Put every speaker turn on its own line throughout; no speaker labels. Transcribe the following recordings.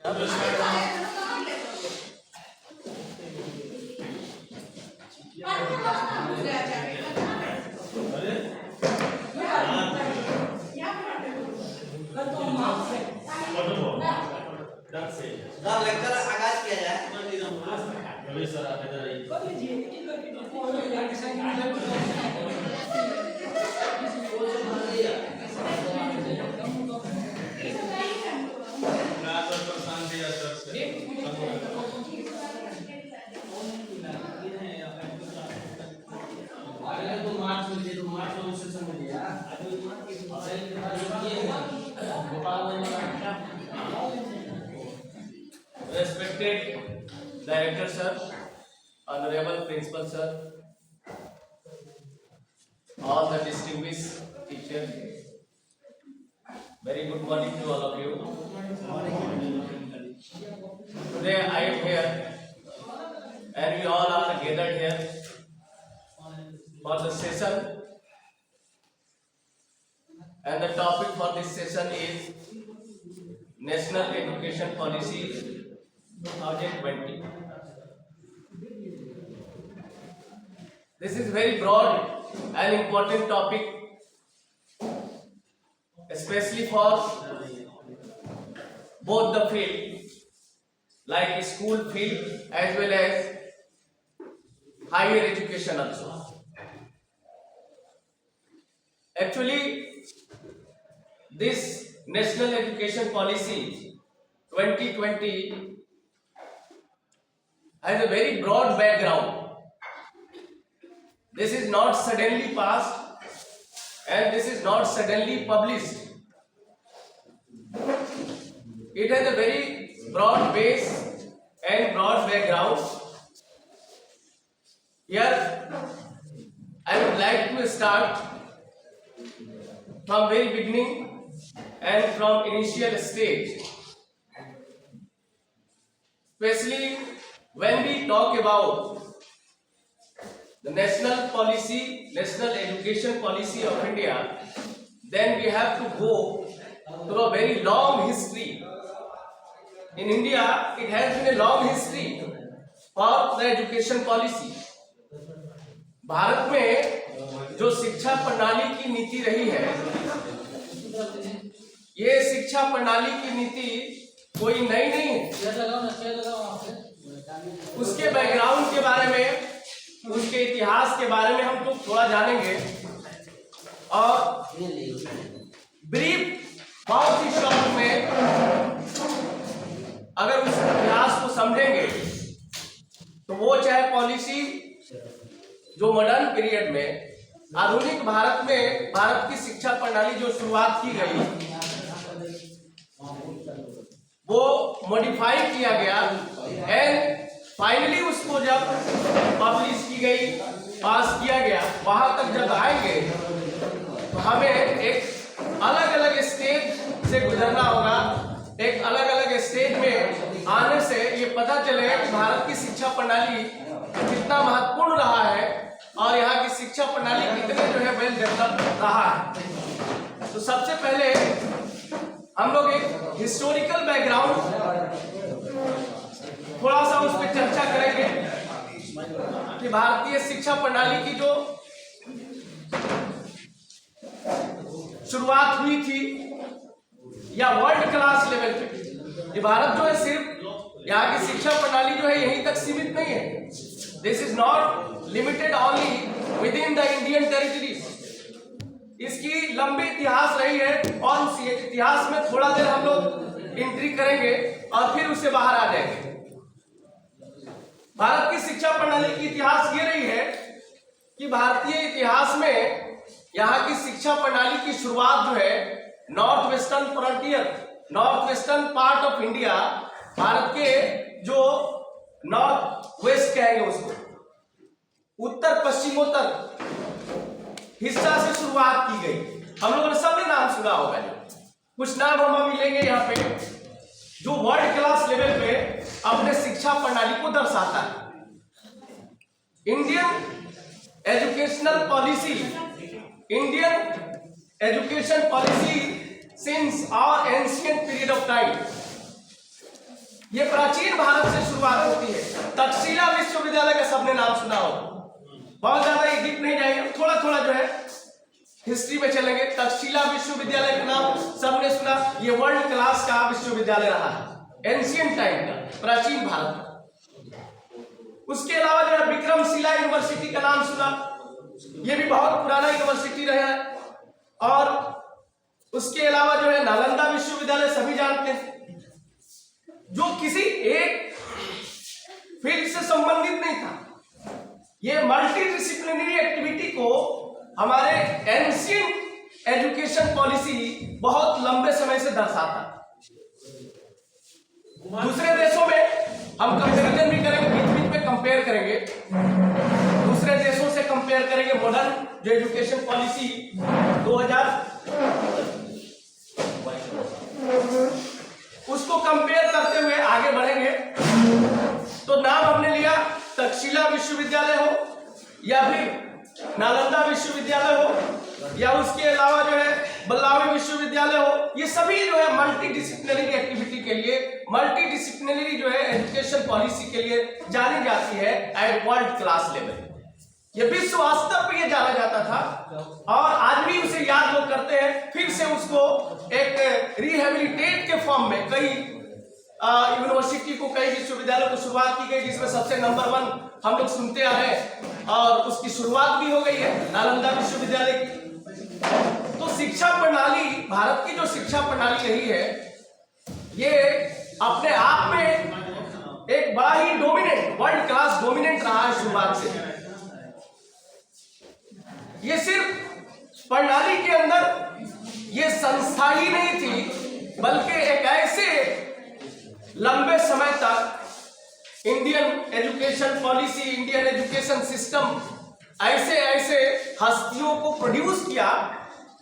Lecture आगाज किया जाए।
Respected Director Sir, Honorable Principal Sir, all the distinguished teachers, very good morning to all of you. Today I am here and we all are gathered here for the session, and the topic for this session is National Education Policy 2020. This is very broad and important topic, especially for both the field, like school field as well as higher education also. Actually, this National Education Policy 2020 has a very broad background. This is not suddenly passed and this is not suddenly published. It has a very broad base and broad background. Here I would like to start from very beginning and from initial stage. Especially when we talk about the national education policy of India, then we have to go through a very long history. In India, it has been a long history for the education policy. Bharat में जो शिक्षा प्रणाली की नीति रही है, ये शिक्षा प्रणाली की नीति कोई नई नहीं है। उसके बैकग्राउंड के बारे में, उसके इतिहास के बारे में हम लोग थोड़ा जानेंगे और ब्रीफ बहुत ही शॉर्ट में अगर उस इतिहास को समझेंगे तो वो चाहे पॉलिसी जो मॉडर्न पीरियड में आधुनिक भारत में भारत की शिक्षा प्रणाली जो शुरुआत की गई वो मॉडिफाई किया गया एंड फाइनली उसको जब पब्लिश की गई, पास किया गया, वहां तक जब आएंगे तो हमें एक अलग अलग स्टेज से गुजरना होगा। एक अलग अलग स्टेज में आने से ये पता चलेगा कि भारत की शिक्षा प्रणाली कितना महत्वपूर्ण रहा है और यहाँ की शिक्षा प्रणाली कितने जो है वेल डेवलप रहा है। तो सबसे पहले हम लोग एक हिस्टोरिकल बैकग्राउंड थोड़ा सा उस पर चर्चा करेंगे कि भारतीय शिक्षा प्रणाली की जो शुरुआत हुई थी या वर्ल्ड क्लास लेवल पे, ये भारत जो है सिर्फ यहाँ की शिक्षा प्रणाली जो है यहीं तक सीमित नहीं है। This is not limited only with in the Indian territories. इसकी लंबी इतिहास रही है और उस इतिहास में थोड़ा देर हम लोग एंट्री करेंगे और फिर उससे बाहर आ जाएंगे। भारत की शिक्षा प्रणाली की इतिहास ये रही है कि भारतीय इतिहास में यहाँ की शिक्षा प्रणाली की शुरुआत जो है north western frontier, north western part of India, Bharat के जो नॉर्थ वेस्ट कहेंगे उसको, उत्तर पश्चिमोत्तर हिस्सा से शुरुआत की गई। हम लोगों ने सबने नाम सुना होगा, कुछ नाम हम अभी लेंगे यहाँ पे जो वर्ल्ड क्लास लेवल पे अपने शिक्षा प्रणाली को दर्शाता है। Indian educational policy, Indian education policy since our ancient period of time. ये प्राचीन भारत से शुरुआत होती है। तक्षशिला विश्वविद्यालय का सबने नाम सुना हो, बहुत ज्यादा डीप नहीं जाएंगे, थोड़ा थोड़ा जो है हिस्ट्री में चलेंगे। तक्षशिला विश्वविद्यालय का नाम सबने सुना, ये वर्ल्ड क्लास का विश्वविद्यालय रहा है एंशिएंट टाइम का, प्राचीन भारत का। उसके अलावा जो है विक्रमशिला यूनिवर्सिटी का नाम सुना, ये भी बहुत पुराना यूनिवर्सिटी रहा है। और उसके अलावा जो है नालंदा विश्वविद्यालय सभी जानते हैं, जो किसी एक फील्ड से संबंधित नहीं था। ये मल्टी डिसिप्लिनरी एक्टिविटी को हमारे एंशिएंट एजुकेशन पॉलिसी बहुत लंबे समय से दर्शाता। दूसरे देशों में हम कंपैरिजन भी करेंगे, बीच बीच में कंपेयर करेंगे, दूसरे देशों से कंपेयर करेंगे। मॉडर्न जो एजुकेशन पॉलिसी 2000 उसको कंपेयर करते हुए आगे बढ़ेंगे। तो नाम हमने लिया तक्षशिला विश्वविद्यालय हो या फिर नालंदा विश्वविद्यालय हो या उसके अलावा जो है बल्लावी विश्वविद्यालय हो, ये सभी जो है मल्टी डिसिप्लिनरी एक्टिविटी के लिए, मल्टी डिसिप्लिनरी जो है एजुकेशन पॉलिसी के लिए जानी जाती है एट वर्ल्ड क्लास लेवल। ये विश्व स्तर पर ये जाना जाता था और आज भी उसे याद लोग करते हैं। फिर से उसको एक रिहेबिलिटेट के फॉर्म में कई यूनिवर्सिटी को, कई विश्वविद्यालयों को शुरुआत की गई, जिसमें सबसे नंबर 1 हम लोग सुनते आ रहे हैं और उसकी शुरुआत भी हो गई है नालंदा विश्वविद्यालय की। तो शिक्षा प्रणाली, भारत की जो शिक्षा प्रणाली रही है, ये अपने आप में एक बड़ा ही डोमिनेंट, वर्ल्ड क्लास डोमिनेंट रहा है शुरुआत से। ये सिर्फ प्रणाली के अंदर ये संस्था ही नहीं थी, बल्कि एक ऐसे लंबे समय तक Indian education policy, Indian education system ऐसे ऐसे हस्तियों को प्रोड्यूस किया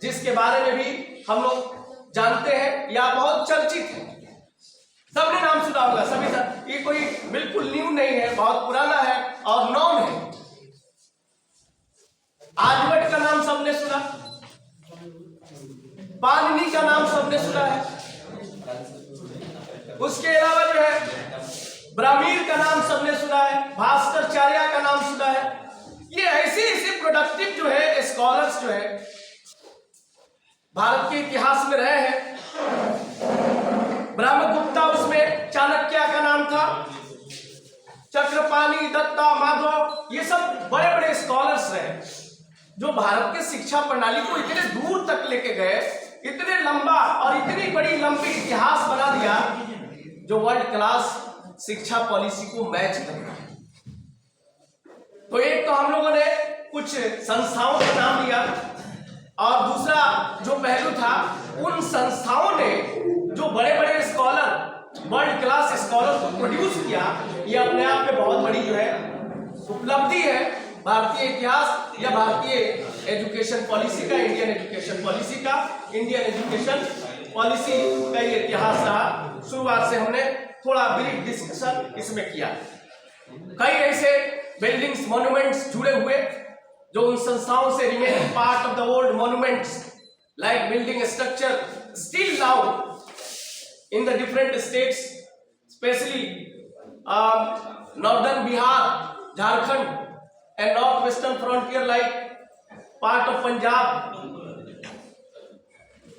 जिसके बारे में भी हम लोग जानते हैं या बहुत चर्चित है। सबने नाम सुना होगा, सभी, ये कोई बिल्कुल न्यू नहीं है, बहुत पुराना है और नॉन है। आर्यभट्ट का नाम सबने सुना, पाणिनि का नाम सबने सुना है, उसके अलावा जो है ब्राह्मीण का नाम सबने सुना है, भास्कराचार्य का नाम सुना है। ये ऐसे ऐसे प्रोडक्टिव जो है स्कॉलर्स जो है भारत के इतिहास में रहे हैं। ब्रह्मगुप्ता, उसमें चाणक्य का नाम था, चक्रपाणी, दत्ता, माधव, ये सब बड़े बड़े स्कॉलर्स रहे जो भारत के शिक्षा प्रणाली को इतने दूर तक लेके गए, इतने लंबा और इतनी बड़ी लंबी इतिहास बना दिया जो वर्ल्ड क्लास शिक्षा पॉलिसी को मैच करता है। तो एक तो हम लोगों ने कुछ संस्थाओं का नाम लिया और दूसरा जो पहलू था, उन संस्थाओं ने जो बड़े बड़े स्कॉलर, वर्ल्ड क्लास स्कॉलर को प्रोड्यूस किया, ये अपने आप में बहुत बड़ी जो है उपलब्धि है भारतीय इतिहास या भारतीय एजुकेशन पॉलिसी का, इंडियन एजुकेशन पॉलिसी का। इंडियन एजुकेशन पॉलिसी का ये इतिहास रहा। शुरुआत से हमने थोड़ा ब्रीफ डिस्कशन इसमें किया। कई ऐसे बिल्डिंग्स, मॉन्यूमेंट्स जुड़े हुए जो उन संस्थाओं से remaining part of the old monuments like building structure still now in the different states, specially northern Bihar, Jharkhand and northwestern frontier like part of Punjab,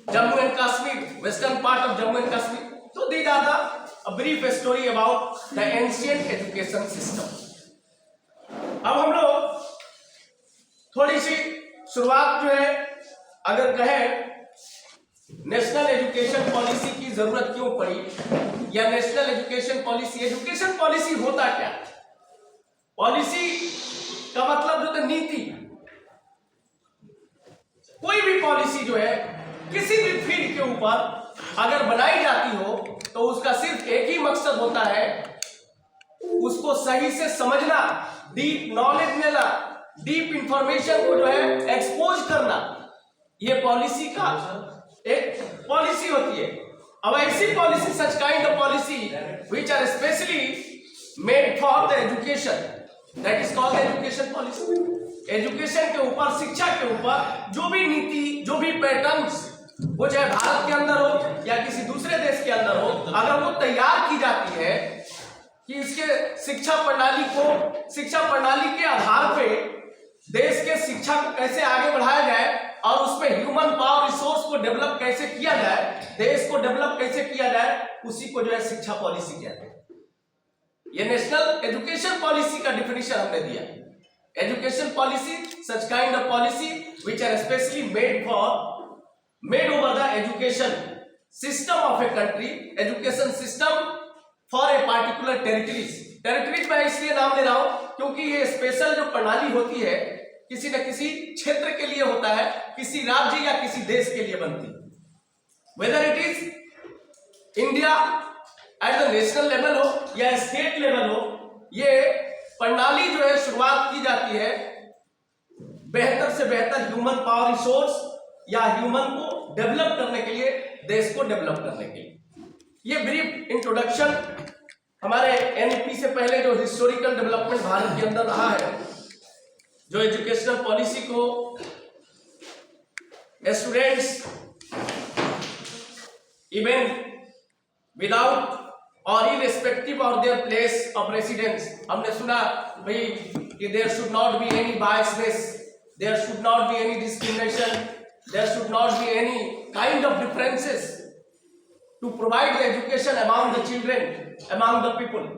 Jammu and Kashmir, western part of Jammu and Kashmir. So these are a brief story about the ancient education system. अब हम लोग थोड़ी सी शुरुआत जो है अगर कहें national education policy की जरूरत क्यों पड़ी या नेशनल एजुकेशन पॉलिसी होता क्या? पॉलिसी का मतलब जो है नीति। कोई भी पॉलिसी जो है किसी भी फील्ड के ऊपर अगर बनाई जाती हो तो उसका सिर्फ एक ही मकसद होता है, उसको सही से समझना, डीप नॉलेज लेना, डीप इंफॉर्मेशन को जो है एक्सपोज करना। ये पॉलिसी का एक पॉलिसी होती है। अब ऐसी policy, such kind of policy which are specially made for the education, that is called education policy. Education के ऊपर, शिक्षा के ऊपर जो भी नीति, जो भी पैटर्न्स, वो चाहे भारत के अंदर हो या किसी दूसरे देश के अंदर हो, अगर वो तैयार की जाती है कि इसके शिक्षा प्रणाली के आधार पे देश के शिक्षा को कैसे आगे बढ़ाया जाए और उसमें ह्यूमन पावर रिसोर्स को डेवलप कैसे किया जाए, देश को डेवलप कैसे किया जाए, उसी को जो है शिक्षा पॉलिसी कहते हैं। ये नेशनल एजुकेशन पॉलिसी का डिफिनेशन हमने दिया। Education policy, such kind of policy which are specially made over the education system of a country, education system for a particular territories मैं इसलिए नाम ले रहा हूं क्योंकि ये स्पेशल जो प्रणाली होती है किसी न किसी क्षेत्र के लिए होता है, किसी राज्य या किसी देश के लिए बनती है। Weather it is India at the national level हो या स्टेट लेवल हो, ये प्रणाली जो है शुरुआत की जाती है बेहतर से बेहतर ह्यूमन पावर रिसोर्स या ह्यूमन को डेवलप करने के लिए, देश को डेवलप करने के लिए। ये ब्रीफ इंट्रोडक्शन हमारे एनईपी से पहले जो हिस्टोरिकल डेवलपमेंट भारत के अंदर रहा है, जो एजुकेशनल पॉलिसी को स्टूडेंट्स इवन विदाउट और irrespective of their place of residence, हमने सुना भाई कि there should not be any biasness, there should not be any discrimination, there should not be any kind of differences to provide the education among the children, among the people.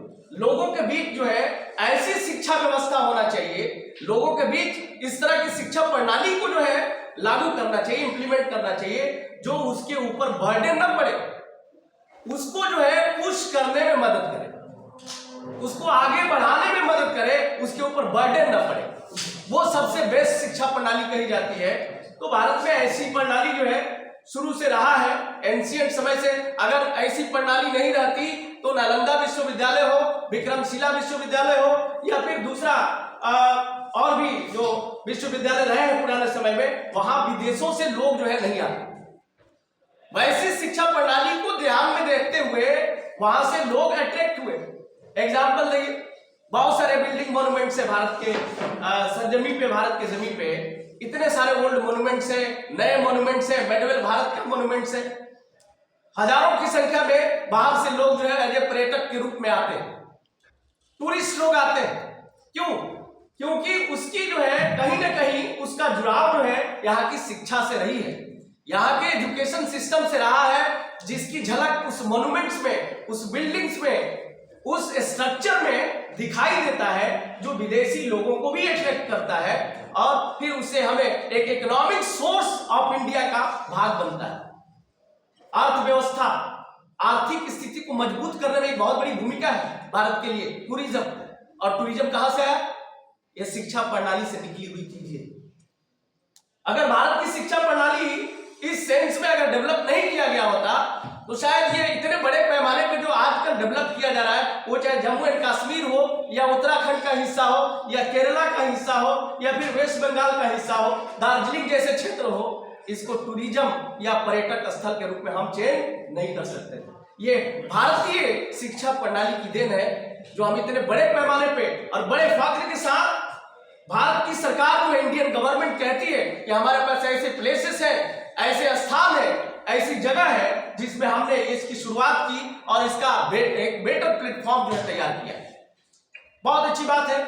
लोगों के बीच जो है ऐसी शिक्षा व्यवस्था होना चाहिए, लोगों के बीच इस तरह की शिक्षा प्रणाली को जो है लागू करना चाहिए, इंप्लीमेंट करना चाहिए, जो उसके ऊपर बर्डन न पड़े, उसको जो है पुश करने में मदद करे, उसको आगे बढ़ाने में मदद करे, उसके ऊपर बर्डन न पड़े, वो सबसे बेस्ट शिक्षा प्रणाली कही जाती है। तो भारत में ऐसी प्रणाली जो है शुरू से रहा है, एंशिएंट समय से। अगर ऐसी प्रणाली नहीं रहती तो नालंदा विश्वविद्यालय हो, विक्रमशिला विश्वविद्यालय हो या फिर दूसरा और भी जो विश्वविद्यालय रहे हैं पुराने समय में, वहां विदेशों से लोग जो है नहीं आते। वैसी शिक्षा प्रणाली को ध्यान में देखते हुए वहां से लोग अट्रैक्ट हुए। एग्जाम्पल देखिए, बहुत सारे बिल्डिंग मॉन्यूमेंट्स है भारत के सरजमी पे, भारत के जमीन पे इतने सारे ओल्ड मॉन्यूमेंट्स है, नए मॉन्यूमेंट्स है, मेडीवल भारत के मॉन्यूमेंट्स है। हजारों की संख्या में बाहर से लोग जो है एज ए पर्यटक के रूप में आते हैं, टूरिस्ट लोग आते हैं। क्यों? क्योंकि उसकी जो है कहीं ना कहीं उसका जुड़ाव जो है यहाँ की शिक्षा से रही है, यहाँ के एजुकेशन सिस्टम से रहा है, जिसकी झलक उस मॉन्यूमेंट्स में, उस बिल्डिंग्स में, उस स्ट्रक्चर में दिखाई देता है, जो विदेशी लोगों को भी अट्रैक्ट करता है और फिर उससे हमें एक इकोनॉमिक सोर्स ऑफ इंडिया का भाग बनता है। अर्थव्यवस्था, आर्थिक स्थिति को मजबूत करने में एक बहुत बड़ी भूमिका है भारत के लिए टूरिज्म। और टूरिज्म कहां से आया? यह शिक्षा प्रणाली से निकली हुई चीज है। अगर भारत की शिक्षा प्रणाली इस सेंस में अगर डेवलप नहीं किया गया होता तो शायद ये इतने बड़े पैमाने पे जो आजकल डेवलप किया जा रहा है, वो चाहे जम्मू एंड कश्मीर हो या उत्तराखंड का हिस्सा हो या केरला का हिस्सा हो या फिर वेस्ट बंगाल का हिस्सा हो, दार्जिलिंग जैसे क्षेत्र हो, इसको टूरिज्म या पर्यटक स्थल के रूप में हम चेंज नहीं कर सकते। ये भारतीय शिक्षा प्रणाली की देन है, जो हम इतने बड़े पैमाने पे और बड़े फख्र के साथ भारत की सरकार जो इंडियन गवर्नमेंट कहती है कि हमारे पास ऐसे प्लेसेस है, ऐसे स्थान है, ऐसी जगह है जिसमें हमने इसकी शुरुआत की और इसका एक बेटर प्लेटफॉर्म जो है तैयार किया। बहुत अच्छी बात है,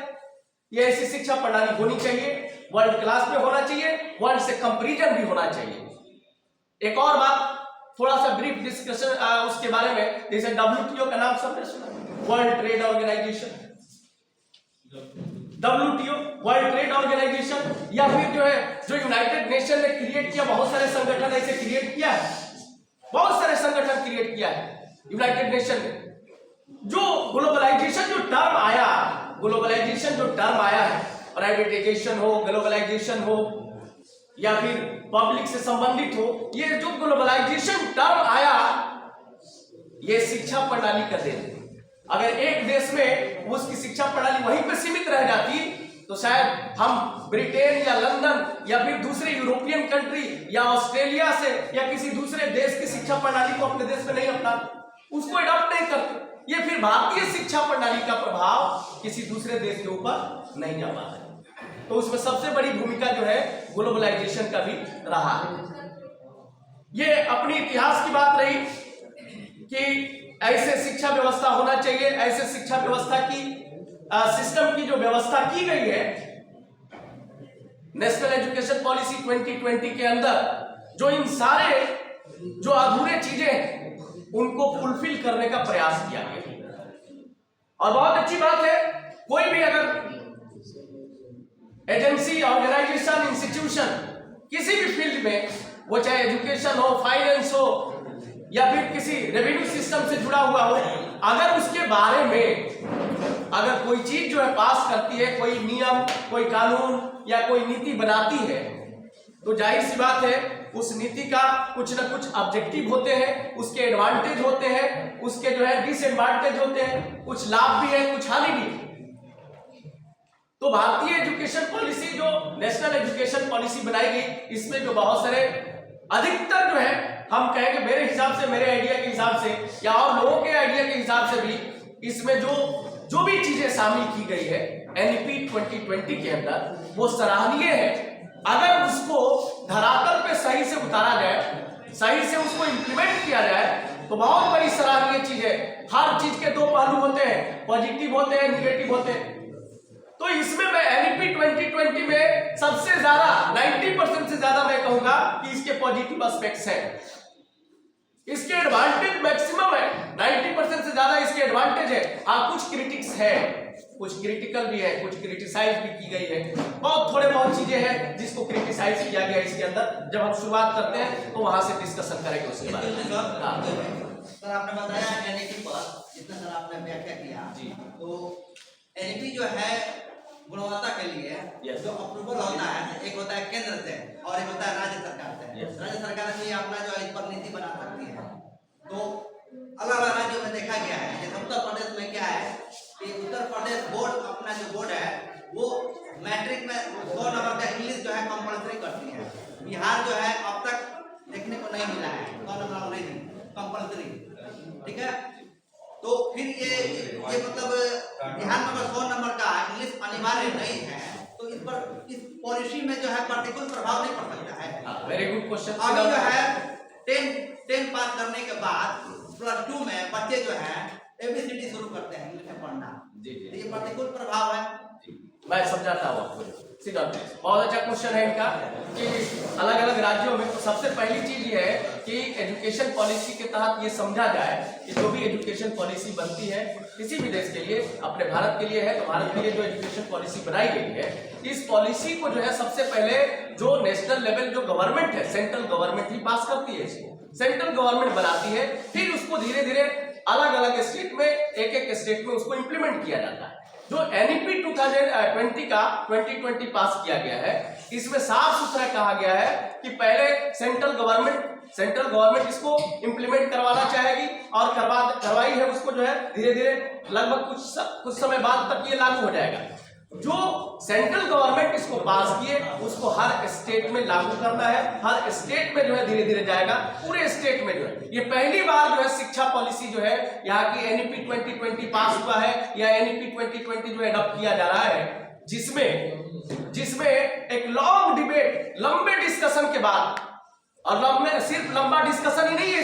ये ऐसी शिक्षा प्रणाली होनी चाहिए, वर्ल्ड क्लास में होना चाहिए, वर्ल्ड से कंपैरिजन भी होना चाहिए। एक और बात, थोड़ा सा ब्रीफ डिस्कशन उसके बारे में, जैसे WTO का नाम सबने सुना, world trade organization, WTO world trade organization, या फिर जो है जो यूनाइटेड नेशन ने क्रिएट किया, बहुत सारे संगठन ऐसे क्रिएट किया है, बहुत सारे संगठन क्रिएट किया है यूनाइटेड नेशन ने। जो ग्लोबलाइजेशन जो टर्म आया, ग्लोबलाइजेशन जो टर्म आया है, प्राइवेटाइजेशन हो, ग्लोबलाइजेशन हो या फिर पब्लिक से संबंधित हो, ये जो ग्लोबलाइजेशन टर्म आया, ये शिक्षा प्रणाली का देन है। अगर एक देश में उसकी शिक्षा प्रणाली वहीं पे सीमित रह जाती तो शायद हम ब्रिटेन या लंदन या फिर दूसरे यूरोपियन कंट्री या ऑस्ट्रेलिया से या किसी दूसरे देश की शिक्षा प्रणाली को अपने देश में नहीं अपनाते, उसको अडॉप्ट नहीं करते। ये फिर भारतीय शिक्षा प्रणाली का प्रभाव किसी दूसरे देश के ऊपर नहीं जा पाता है। तो उसमें सबसे बड़ी भूमिका जो है ग्लोबलाइजेशन का भी रहा है। ये अपने इतिहास की बात रही कि ऐसे शिक्षा व्यवस्था होना चाहिए, ऐसे शिक्षा व्यवस्था की सिस्टम की जो व्यवस्था की गई है नेशनल एजुकेशन पॉलिसी 2020 के अंदर, जो इन सारे जो अधूरे चीजें हैं उनको फुलफिल करने का प्रयास किया गया। और बहुत अच्छी बात है, कोई भी अगर एजेंसी, ऑर्गेनाइजेशन, इंस्टीट्यूशन किसी भी फील्ड में, वो चाहे एजुकेशन हो, फाइनेंस हो या फिर किसी रेवेन्यू सिस्टम से जुड़ा हुआ हो, अगर उसके बारे में अगर कोई चीज जो है पास करती है, कोई नियम, कोई कानून या कोई नीति बनाती है, तो जाहिर सी बात है उस नीति का कुछ ना कुछ ऑब्जेक्टिव होते हैं, उसके एडवांटेज होते हैं, उसके जो है डिसएडवांटेज होते हैं, कुछ लाभ भी है, कुछ हानि भी है। तो भारतीय एजुकेशन पॉलिसी, जो नेशनल एजुकेशन पॉलिसी बनाई गई, इसमें जो बहुत सारे अधिकतर जो है हम कहेंगे, मेरे हिसाब से, मेरे आइडिया के हिसाब से या और लोगों के आइडिया के हिसाब से भी, इसमें जो भी चीजें शामिल की गई है एनईपी 2020 के अंदर, वो सराहनीय है। अगर उसको धरातल पे सही से उतारा जाए, सही से उसको इंप्लीमेंट किया जाए, तो बहुत बड़ी सराहनीय चीज है। हर चीज के दो पहलू होते हैं, पॉजिटिव होते हैं, निगेटिव होते हैं। तो इसमें मैं एनईपी 2020 में सबसे ज्यादा 90% से ज्यादा मैं कहूंगा कि इसके पॉजिटिव एस्पेक्ट्स हैं, इसके एडवांटेज मैक्सिमम है, 90% से ज्यादा इसके एडवांटेज है। हाँ, कुछ क्रिटिक्स है, कुछ क्रिटिकल भी है, कुछ क्रिटिसाइज भी की गई है, बहुत थोड़े बहुत चीजें हैं जिसको क्रिटिसाइज किया गया इसके अंदर। जब हम शुरुआत करते हैं तो वहां से डिस्कशन करेंगे उसके बारे में।
सर आपने बताया एनईपी पर जितना सर आपने व्याख्या किया जी, तो एनईपी जो है गुणवत्ता के लिए जो अप्रूवल होता है, एक होता है केंद्र से और एक होता है राज्य सरकार से। राज्य सरकार भी अपना जो इस पर नीति बना सकती है। तो अलग अलग राज्यों में देखा गया है, जैसे उत्तर प्रदेश में क्या है कि उत्तर प्रदेश बोर्ड, अपना जो बोर्ड है वो मैट्रिक में 100 नंबर का इंग्लिश जो है कंपल्सरी करती है। बिहार जो है अब तक देखने को नहीं मिला है 100 नंबर अंग्रेजी कंपल्सरी, ठीक है। तो फिर ये मतलब बिहार में 100 नंबर का इंग्लिश अनिवार्य नहीं है, तो इस पर, इस पॉलिसी में जो है प्रतिकूल प्रभाव नहीं पड़ सकता है।
Very good question.
अभी जो है 10 पास करने के बाद +2 में बच्चे जो है ABCD शुरू करते हैं इंग्लिश में पढ़ना, जी जी, ये प्रतिकूल प्रभाव है।
मैं समझाता हूँ आपको। बहुत अच्छा क्वेश्चन है इनका कि अलग अलग राज्यों में। तो सबसे पहली चीज ये है कि एजुकेशन पॉलिसी के तहत ये समझा जाए कि जो भी एजुकेशन पॉलिसी बनती है किसी भी देश के लिए, अपने भारत के लिए है, तो भारत के लिए जो एजुकेशन पॉलिसी बनाई गई है, इस पॉलिसी को जो है सबसे पहले जो नेशनल लेवल जो गवर्नमेंट है, सेंट्रल गवर्नमेंट ही पास करती है, इसको सेंट्रल गवर्नमेंट बनाती है। फिर उसको धीरे धीरे अलग अलग स्टेट में, एक एक स्टेट में उसको इम्प्लीमेंट किया जाता है। जो एनईपी 2020 का 2020 पास किया गया है, इसमें साफ सुथरा कहा गया है कि पहले सेंट्रल गवर्नमेंट इसको इम्प्लीमेंट करवाना चाहेगी और करवाई है। उसको जो है धीरे धीरे लगभग कुछ समय बाद तक ये लागू हो जाएगा। जो सेंट्रल गवर्नमेंट इसको पास किए उसको हर स्टेट में लागू करना है। हर स्टेट में जो है धीरे धीरे जाएगा, पूरे स्टेट में जो है ये पहली बार जो है शिक्षा पॉलिसी जो है यहाँ की एनईपी 2020 पास हुआ है या एनईपी 2020 जो एडॉप्ट किया जा रहा है, जिसमें एक लॉन्ग डिबेट, लंबे डिस्कशन के बाद, और सिर्फ लंबा डिस्कशन ही नहीं है,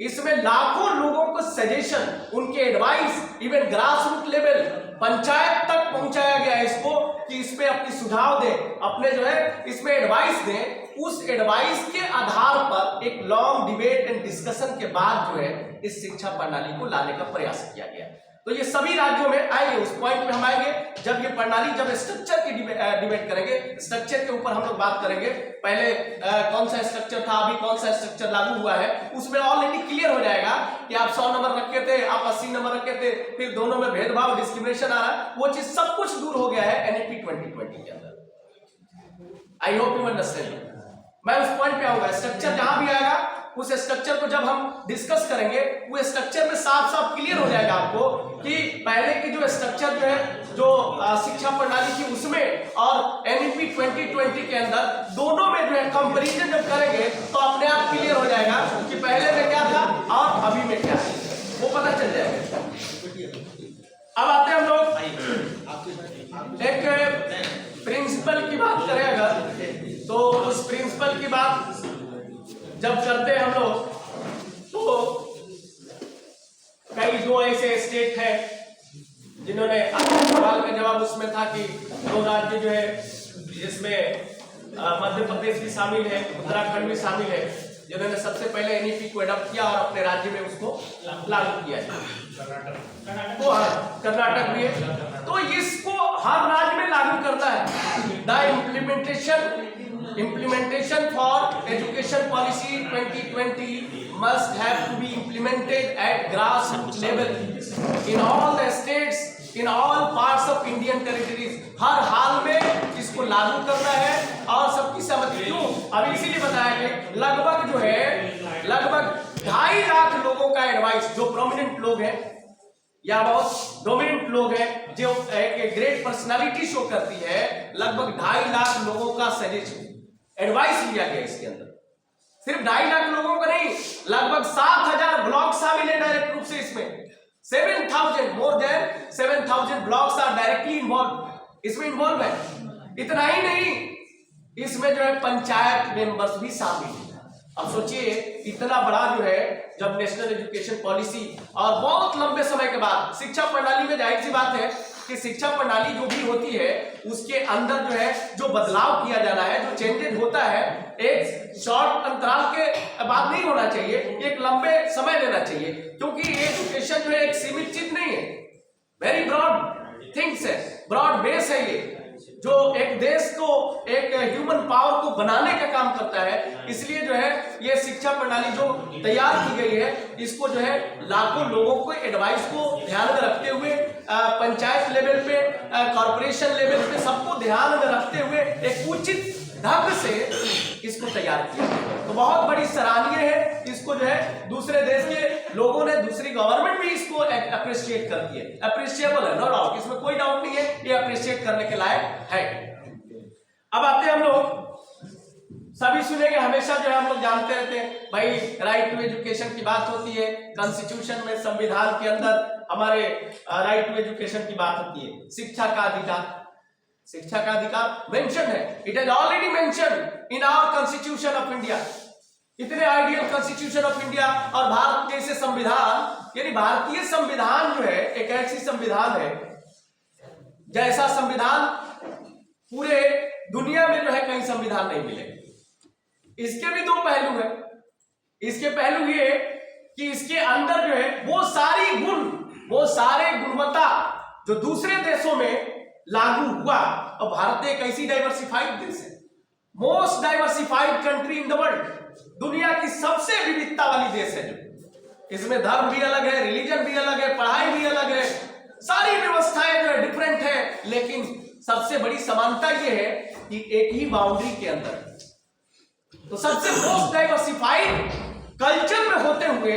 इसमें लाखों लोगों को सजेशन, उनके advice, even grass root level panchayat तक पहुंचाया गया है इसको कि इस पे अपनी सुझाव दें, अपने जो है इसमें एडवाइस दें। उस एडवाइस के आधार पर एक लॉन्ग डिबेट एंड डिस्कशन के बाद जो है इस शिक्षा प्रणाली को लाने का प्रयास किया गया। तो ये सभी राज्यों में आएंगे, उस पॉइंट पे हम आएंगे जब ये प्रणाली, जब स्ट्रक्चर की डिबेट करेंगे, स्ट्रक्चर के ऊपर हम लोग बात करेंगे। पहले कौन सा स्ट्रक्चर था, अभी कौन सा स्ट्रक्चर लागू हुआ है, उसमें ऑलरेडी क्लियर हो जाएगा कि आप 100 नंबर रखे थे, आप 80 नंबर रखे थे, फिर दोनों में भेदभाव, डिस्क्रिमिनेशन आ रहा है, वो चीज सब कुछ दूर हो गया है एनईपी 2020 के अंदर। I hope you understand. मैं उस पॉइंट पे आऊंगा। स्ट्रक्चर जहां भी आएगा उस स्ट्रक्चर को जब हम डिस्कस करेंगे, वो स्ट्रक्चर में साफ साफ क्लियर हो जाएगा आपको कि पहले की जो स्ट्रक्चर जो है, जो शिक्षा प्रणाली थी उसमें और एनईपी 2020 के अंदर, दोनों में जो है कंपैरिजन जब करेंगे तो अपने आप क्लियर हो जाएगा कि पहले में क्या था और अभी में क्या है, वो पता चल जाएगा। अब आते हैं हम लोग एक प्रिंसिपल की बात करें अगर, तो उस प्रिंसिपल की बात जब करते हैं हम लोग, तो जिन्होंने सवाल का जवाब उसमें था कि 2 राज्य जो है जिसमें मध्य प्रदेश भी शामिल है, उत्तराखंड भी शामिल है, जिन्होंने सबसे पहले एनईपी को अडॉप्ट किया और अपने राज्य में उसको लागू किया तो कर्नाटक भी है। तो इसको हर राज्य में लागू करना है। The implementation for education policy 2020 must have to be implemented at grassroots level in all the states, in all parts of Indian territories। हर हाल में इसको लागू करना है और सबकी सहमति। क्यों? अब इसीलिए बताया कि लगभग जो है लगभग 2.5 लाख लोगों का एडवाइस, जो प्रोमिनेंट लोग हैं या बहुत डोमिनेंट लोग हैं, जो एक ग्रेट पर्सनालिटी शो करती है, लगभग 2.5 लाख लोगों का सजेशन एडवाइस लिया गया इसके अंदर। सिर्फ 2.5 लाख लोगों का नहीं, लगभग 7,000 ब्लॉग शामिल है डायरेक्ट रूप से इसमें। 7,000 more than 7,000 blogs are directly involve, इसमें इन्वॉल्व है। इतना ही नहीं, इसमें जो है पंचायत मेंबर्स भी शामिल है। अब सोचिए इतना बड़ा जो है जब नेशनल एजुकेशन पॉलिसी और बहुत लंबे समय के बाद शिक्षा प्रणाली में, जाहिर सी बात है कि शिक्षा प्रणाली जो भी होती है उसके अंदर जो है जो बदलाव किया जाना है, जो चेंजेस होता है, एक शॉर्ट अंतराल के बाद नहीं होना चाहिए, एक लंबे समय लेना चाहिए। क्योंकि एजुकेशन जो है एक सीमित चीज नहीं है, वेरी ब्रॉड थिंग्स है, ब्रॉड बेस है ये, जो एक देश को, एक ह्यूमन पावर को बनाने का काम करता है। इसलिए जो है ये शिक्षा प्रणाली जो तैयार की गई है, इसको जो है लाखों लोगों को एडवाइस को ध्यान में रखते हुए, पंचायत लेवल पे, कॉर्पोरेशन लेवल पे, सबको ध्यान में रखते हुए एक उचित ढंग से इसको तैयार किया। तो बहुत बड़ी सराहनीय है। इसको जो है दूसरे देश के लोगों ने, दूसरी गवर्नमेंट भी इसको अप्रिशिएट करती है, अप्रिशिएबल है, नो डाउट, इसमें कोई डाउट नहीं है, ये अप्रिशिएट करने के लायक है। अब आते हैं हम लोग, सभी सुनेंगे हमेशा जो है हम लोग जानते रहते हैं भाई, राइट टू एजुकेशन की बात होती है, कॉन्स्टिट्यूशन में, संविधान के अंदर हमारे राइट टू एजुकेशन की बात होती है, शिक्षा का अधिकार, शिक्षा का अधिकार मेंशन है, it is already mention in our constitution of India. इतने आइडियल कॉन्स्टिट्यूशन ऑफ इंडिया और भारत जैसे संविधान, यानी भारतीय संविधान जो है एक ऐसी संविधान है, जैसा संविधान पूरे दुनिया में जो है कहीं संविधान नहीं मिले। इसके भी 2 पहलू है। इसके पहलू ये कि इसके अंदर जो है वो सारी गुण, वो सारे गुणवत्ता जो दूसरे देशों में लागू हुआ, और भारत एक ऐसी डाइवर्सिफाइड देश है, most diversified country in the world, दुनिया की सबसे विविधता वाली देश है। जो इसमें धर्म भी अलग है, रिलीजन भी अलग है, पढ़ाई भी अलग है, सारी व्यवस्थाएं जो है डिफरेंट है, लेकिन सबसे बड़ी समानता ये है कि एक ही बाउंड्री के अंदर। तो सबसे मोस्ट डाइवर्सिफाइड कल्चर में होते हुए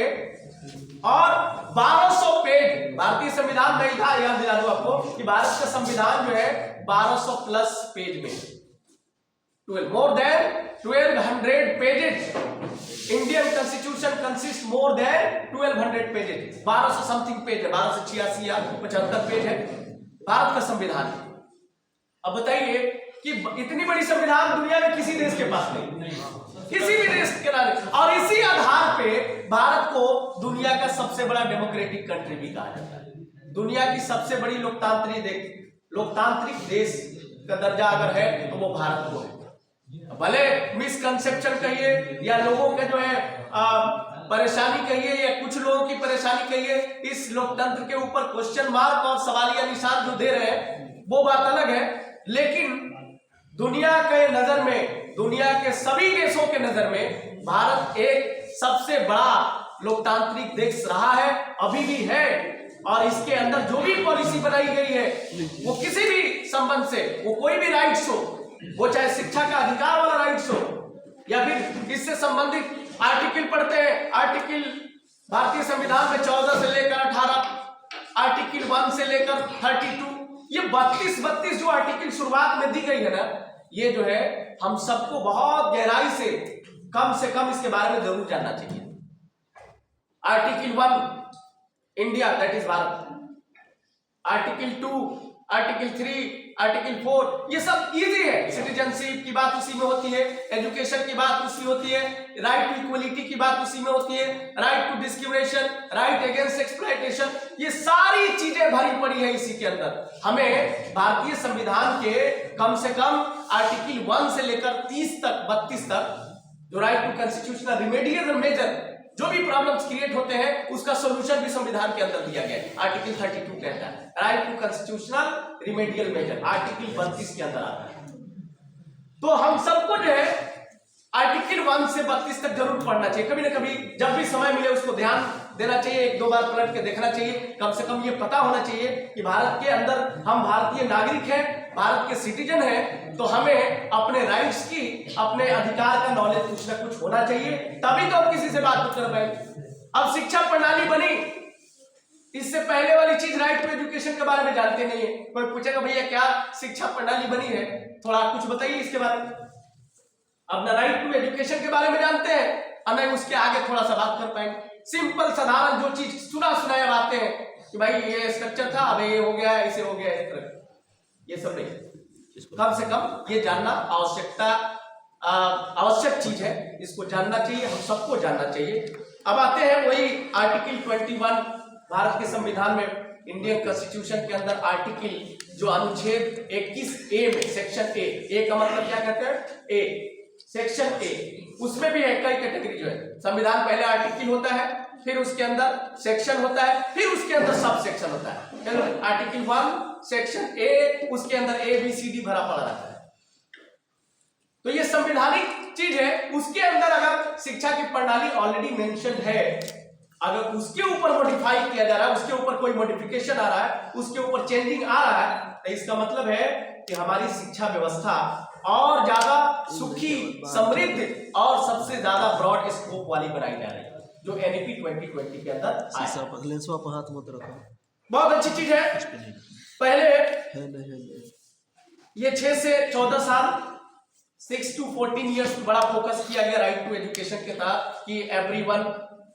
और 1200 पेज, भारतीय संविधान नहीं था, याद दिला दूं आपको कि भारत का संविधान जो है 1200 प्लस पेज में, 12 more than 1200 pages. Indian constitution consist more than 1200 pages, 1200 something page है, 1286 या 75 पेज है भारत का संविधान। अब बताइए कि इतनी बड़ी संविधान दुनिया में किसी देश के पास नहीं, किसी भी देश के नहीं, और इसी आधार पे भारत को दुनिया का सबसे बड़ा डेमोक्रेटिक कंट्री भी कहा जाता है। दुनिया की सबसे बड़ी लोकतांत्रिक देश का दर्जा अगर है तो वो भारत को है। भले मिसकंसेप्शन कहिए या लोगों के जो है परेशानी कहिए या कुछ लोगों की परेशानी कहिए, इस लोकतंत्र के ऊपर क्वेश्चन मार्क और सवालिया निशान जो दे रहे हैं वो बात अलग है, लेकिन दुनिया के नजर में, दुनिया के सभी देशों के नजर में भारत एक सबसे बड़ा लोकतांत्रिक देश रहा है, अभी भी है। और इसके अंदर जो भी पॉलिसी बनाई गई है वो किसी भी संबंध से, वो कोई भी राइट्स हो, वो चाहे शिक्षा का अधिकार वाला राइट्स हो या फिर इससे संबंधित आर्टिकल पढ़ते हैं, आर्टिकल भारतीय संविधान में 14 से लेकर 18, आर्टिकल 1 से लेकर 32, ये 32 जो आर्टिकल शुरुआत में दी गई है ना, ये जो है हम सबको बहुत गहराई से कम इसके बारे में जरूर जानना चाहिए। Article 1 India, that is Bharat. Article 2 article 3, article 4, ये सब इजी है। सिटीजनशिप की बात उसी में होती है, एजुकेशन की बात उसी होती है, राइट टू इक्वलिटी की बात उसी में होती है, right to discrimination, right against exploitation, ये सारी चीजें भरी पड़ी है इसी के अंदर। हमें भारतीय संविधान के कम से कम आर्टिकल 1 से लेकर 30 तक 32 तक जो right to constitutional remedial measure, जो भी प्रॉब्लम्स क्रिएट होते हैं उसका सॉल्यूशन भी संविधान के अंदर दिया गया है। आर्टिकल 32 कहता है right to constitutional remedial measure, article 32 के अंदर आता है। तो हम सबको जो है आर्टिकल 1 से 32 तक जरूर पढ़ना चाहिए, कभी ना कभी जब भी समय मिले उसको ध्यान देना चाहिए, एक दो बार पलट के देखना चाहिए। कम से कम ये पता होना चाहिए कि भारत के अंदर हम भारतीय नागरिक हैं, भारत के सिटीजन हैं, तो हमें अपने राइट्स की, अपने अधिकार का नॉलेज कुछ ना कुछ होना चाहिए, तभी तो हम किसी से बात कर पाएंगे। अब शिक्षा प्रणाली बनी, इससे पहले वाली चीज राइट टू एजुकेशन के बारे में जानते नहीं है। कोई पूछेगा भैया क्या शिक्षा प्रणाली बनी है, थोड़ा कुछ बताइए इसके बारे में। अब ना राइट टू एजुकेशन के बारे में जानते हैं और नहीं उसके आगे थोड़ा सा बात कर पाएंगे। सिंपल साधारण जो चीज सुनाया बातें हैं कि भाई ये स्ट्रक्चर था, अब ये हो गया, ऐसे हो गया, इस तरह, ये सब नहीं। कम से कम ये जानना आवश्यक चीज है, इसको जानना चाहिए, हम सबको जानना चाहिए। अब आते हैं वही आर्टिकल 21 भारत के संविधान में, इंडियन कॉन्स्टिट्यूशन के अंदर आर्टिकल जो अनुच्छेद 21A में सेक्शन ए का मतलब क्या कहते हैं, ए सेक्शन ए, उसमें भी है कई कैटेगरी जो है। संविधान पहले आर्टिकल होता है, फिर उसके अंदर सेक्शन होता है, फिर उसके अंदर सब सेक्शन होता है। आर्टिकल 1 सेक्शन ए, उसके अंदर ABCD भरा पड़ा रहता है। तो ये संवैधानिक चीज है, उसके अंदर अगर शिक्षा की प्रणाली ऑलरेडी मेंशन है, अगर उसके ऊपर मॉडिफाई किया जा रहा है, उसके ऊपर कोई मॉडिफिकेशन आ रहा है, उसके ऊपर चेंजिंग आ रहा है, तो इसका मतलब है कि हमारी शिक्षा व्यवस्था और ज्यादा सुखी, समृद्ध और सबसे ज्यादा ब्रॉड स्कोप वाली बनाई जा रही है, जो NEP 2020 के अंदर
हाथ मत रखो।
बहुत अच्छी चीज है। पहले ये 6 से 14 साल 6 to 14 ईयर्स बड़ा फोकस किया गया राइट टू एजुकेशन के तहत कि everyone,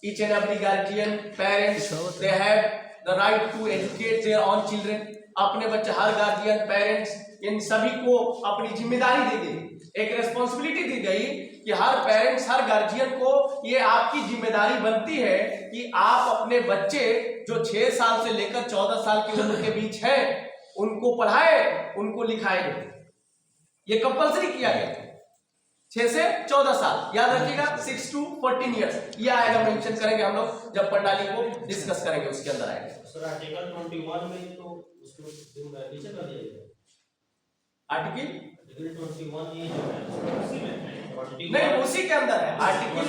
each and every guardian, parents, they have the right to educate their own children. अपने बच्चे, हर गार्जियन, पेरेंट्स, इन सभी को अपनी जिम्मेदारी दी गई, एक रेस्पॉन्सिबिलिटी दी गई कि हर पेरेंट्स, हर गार्जियन को ये आपकी जिम्मेदारी बनती है कि आप अपने बच्चे जो 6 साल से लेकर 14 साल की उम्र के बीच है उनको पढ़ाए, उनको लिखाए। ये कंपल्सरी किया गया 6 से 14 साल, याद रखिएगा 6 to 14 ईयर्स। ये आएगा, मेंशन करेंगे हम लोग जब प्रणाली को डिस्कस करेंगे, उसके अंदर आएगा।
सर आर्टिकल 21 में तो उसको नीचे कर दिया गया।
आर्टिकल
21 ये जो है उसी में है,
नहीं उसी के अंदर है। आर्टिकल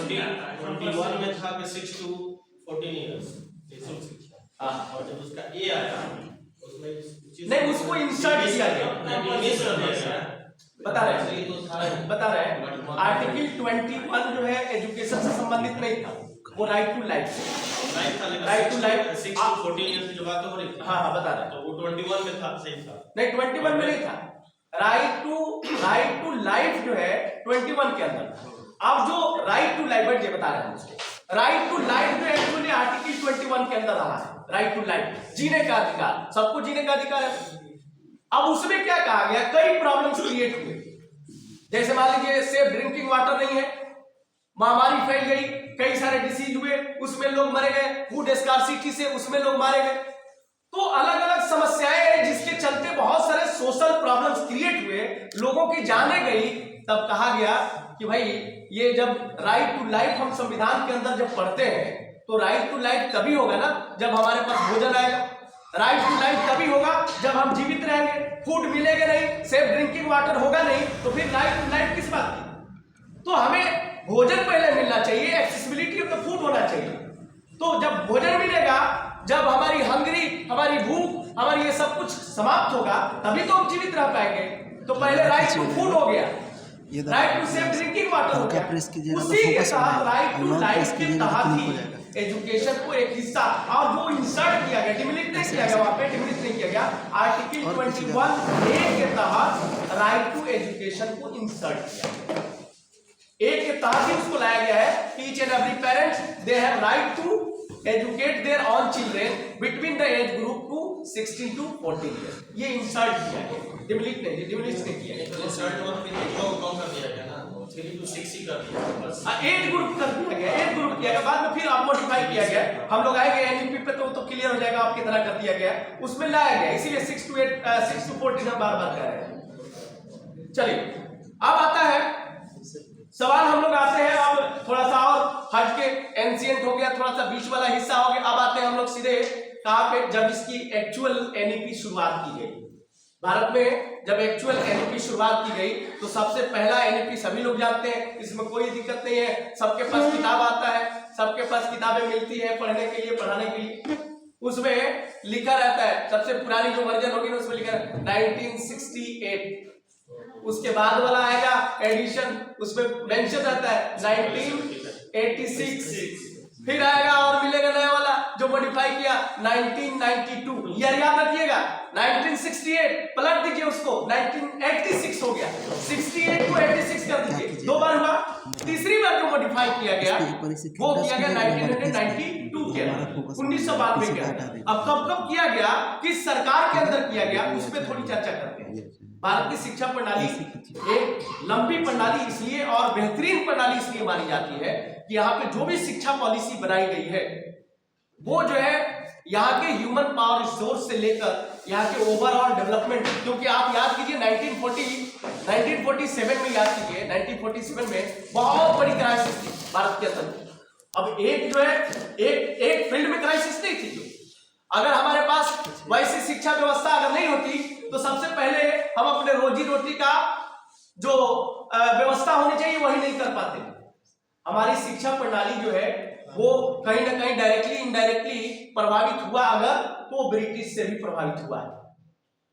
21 में था कि 6 to 14 ईयर्स निःशुल्क शिक्षा,
हाँ,
और जब उसका ए आया उसमें
नहीं उसको इंसर्ट किया गया। बता रहे हैं आर्टिकल 21 जो है एजुकेशन से संबंधित नहीं था, वो right to life, right to life
6 to 14 years की जो बात हो रही थी।
हाँ बता रहे हैं,
तो वो 21 में था, सही था।
नहीं 21 में नहीं था, राइट टू लाइफ जो है 21 के अंदर था। अब जो राइट टू लाइफ बट ये बता रहे हैं उसको, राइट टू लाइफ जो एक्चुअली आर्टिकल 21 के अंदर रहा है, राइट टू लाइफ, जीने का अधिकार, सबको जीने का अधिकार है। अब उसमें क्या कहा गया, कई प्रॉब्लम्स क्रिएट हुए, जैसे मान लीजिए सेफ ड्रिंकिंग वाटर नहीं है, महामारी फैल गई, कई सारे डिसीज हुए, उसमें लोग मरे गए, फूड स्कार्सिटी से उसमें लोग मारे गए। तो अलग अलग समस्याएं हैं जिसके चलते बहुत सारे सोशल प्रॉब्लम्स क्रिएट हुए, लोगों की जाने गई। तब कहा गया कि भाई ये जब राइट टू लाइफ हम संविधान के अंदर जब पढ़ते हैं तो राइट टू लाइफ तभी होगा ना जब हमारे पास भोजन आएगा, राइट टू लाइफ तभी होगा जब हम जीवित रहेंगे, फूड मिलेगा नहीं, सेफ ड्रिंकिंग वाटर होगा नहीं, तो फिर राइट टू लाइफ किस बात की। तो हमें भोजन पहले मिलना चाहिए, एक्सेसिबिलिटी ऑफ द फूड होना चाहिए। तो जब भोजन मिलेगा, जब हमारी हंगरी, हमारी भूख, हमारी ये सब कुछ समाप्त होगा, तभी तो हम जीवित रह पाएंगे। तो पहले राइट टू फूड हो गया, right to safe drinking water हो गया, उसी के साथ राइट टू लाइफ के तहत ही एजुकेशन को एक हिस्सा और जो इंसर्ट किया गया, डिमिनिट नहीं किया गया, वहां पे डिमिनिट नहीं किया गया, आर्टिकल 21A के तहत राइट टू एजुकेशन को इंसर्ट किया गया। एक के तहत ही उसको लाया गया है, each and every parents they have right to educate their own children between the age group to 16 to 14 year. ये इंसर्ट किया गया, डिमोलिश नहीं, डिमोलिश नहीं किया गया।
तो शर्ट वन फिर जो कम कर दिया गया ना 3 to 6 ही कर दिया बस।
8 ग्रुप कर दिया गया, 8 ग्रुप किया गया, बाद में फिर आप मॉडिफाई किया गया। हम लोग आएंगे एनईपी पे तो क्लियर हो जाएगा आप कितना कर दिया गया, उसमें लाया गया, इसीलिए 6 to 14 हम बार-बार कह रहे हैं। चलिए अब आता है सवाल, हम लोग आते हैं अब थोड़ा सा और हट के, एंशिएंट हो गया, थोड़ा सा बीच वाला हिस्सा हो गया। अब आते हैं हम लोग सीधे कहां पे, जब इसकी एक्चुअल एनईपी शुरुआत की गई। भारत में जब एक्चुअल एनईपी शुरुआत की गई तो सबसे पहला एनईपी सभी लोग जानते हैं, इसमें कोई दिक्कत नहीं है, सबके पास किताब आता है, सबके पास किताबें मिलती है पढ़ने के लिए, पढ़ाने के लिए। उसमें लिखा रहता है, सबसे पुरानी जो वर्जन होगी ना उसमें लिखा है 1968। उसके बाद वाला आएगा एडिशन, उसमें मेंशन रहता है 1986। फिर आएगा और मिलेगा नया वाला जो मॉडिफाई किया 1992। याद रखिएगा 1968 पलट दीजिए उसको 1986 हो गया, 68 को 86 कर दीजिए, 2 बार हुआ। तीसरी बार जो मॉडिफाई किया गया वो किया गया 1992 के 1992 के। अब कब किया गया, किस सरकार के अंदर किया गया, उस पर थोड़ी चर्चा करते हैं। भारत की शिक्षा प्रणाली एक लंबी प्रणाली इसलिए और बेहतरीन प्रणाली इसलिए मानी जाती है कि यहाँ पे जो भी शिक्षा पॉलिसी बनाई गई है वो जो है यहाँ के ह्यूमन पावर रिसोर्स से लेकर यहाँ के ओवरऑल डेवलपमेंट, क्योंकि आप याद कीजिए 1947 में, याद कीजिए 1947 में बहुत बड़ी क्राइसिस थी भारत के अंदर। अब एक जो है एक फील्ड में क्राइसिस नहीं थी, अगर हमारे पास वैसी शिक्षा व्यवस्था अगर नहीं होती तो सबसे पहले हम अपने रोजी रोटी का जो व्यवस्था होनी चाहिए वही नहीं कर पाते। हमारी शिक्षा प्रणाली जो है वो कहीं ना कहीं डायरेक्टली इनडायरेक्टली प्रभावित हुआ, अगर तो ब्रिटिश से भी प्रभावित हुआ है,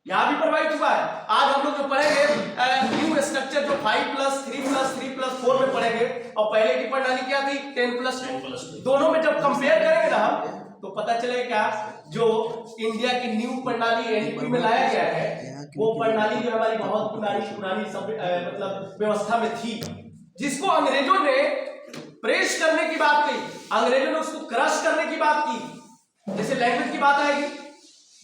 यहां भी प्रभावित हुआ है। आज हम लोग जो पढ़ेंगे न्यू स्ट्रक्चर जो 5+3+3+4 में पढ़ेंगे, और पहले की प्रणाली क्या थी 10+2। दोनों में जब कंपेयर करेंगे ना हम तो पता चलेगा जो इंडिया की न्यू प्रणाली एनईपी में लाया गया है वो प्रणाली जो हमारी बहुत पुरानी मतलब व्यवस्था में थी, जिसको अंग्रेजों ने प्रेस करने की बात कही, अंग्रेजों ने उसको क्रश करने की बात की। जैसे लैंग्वेज की बात आएगी,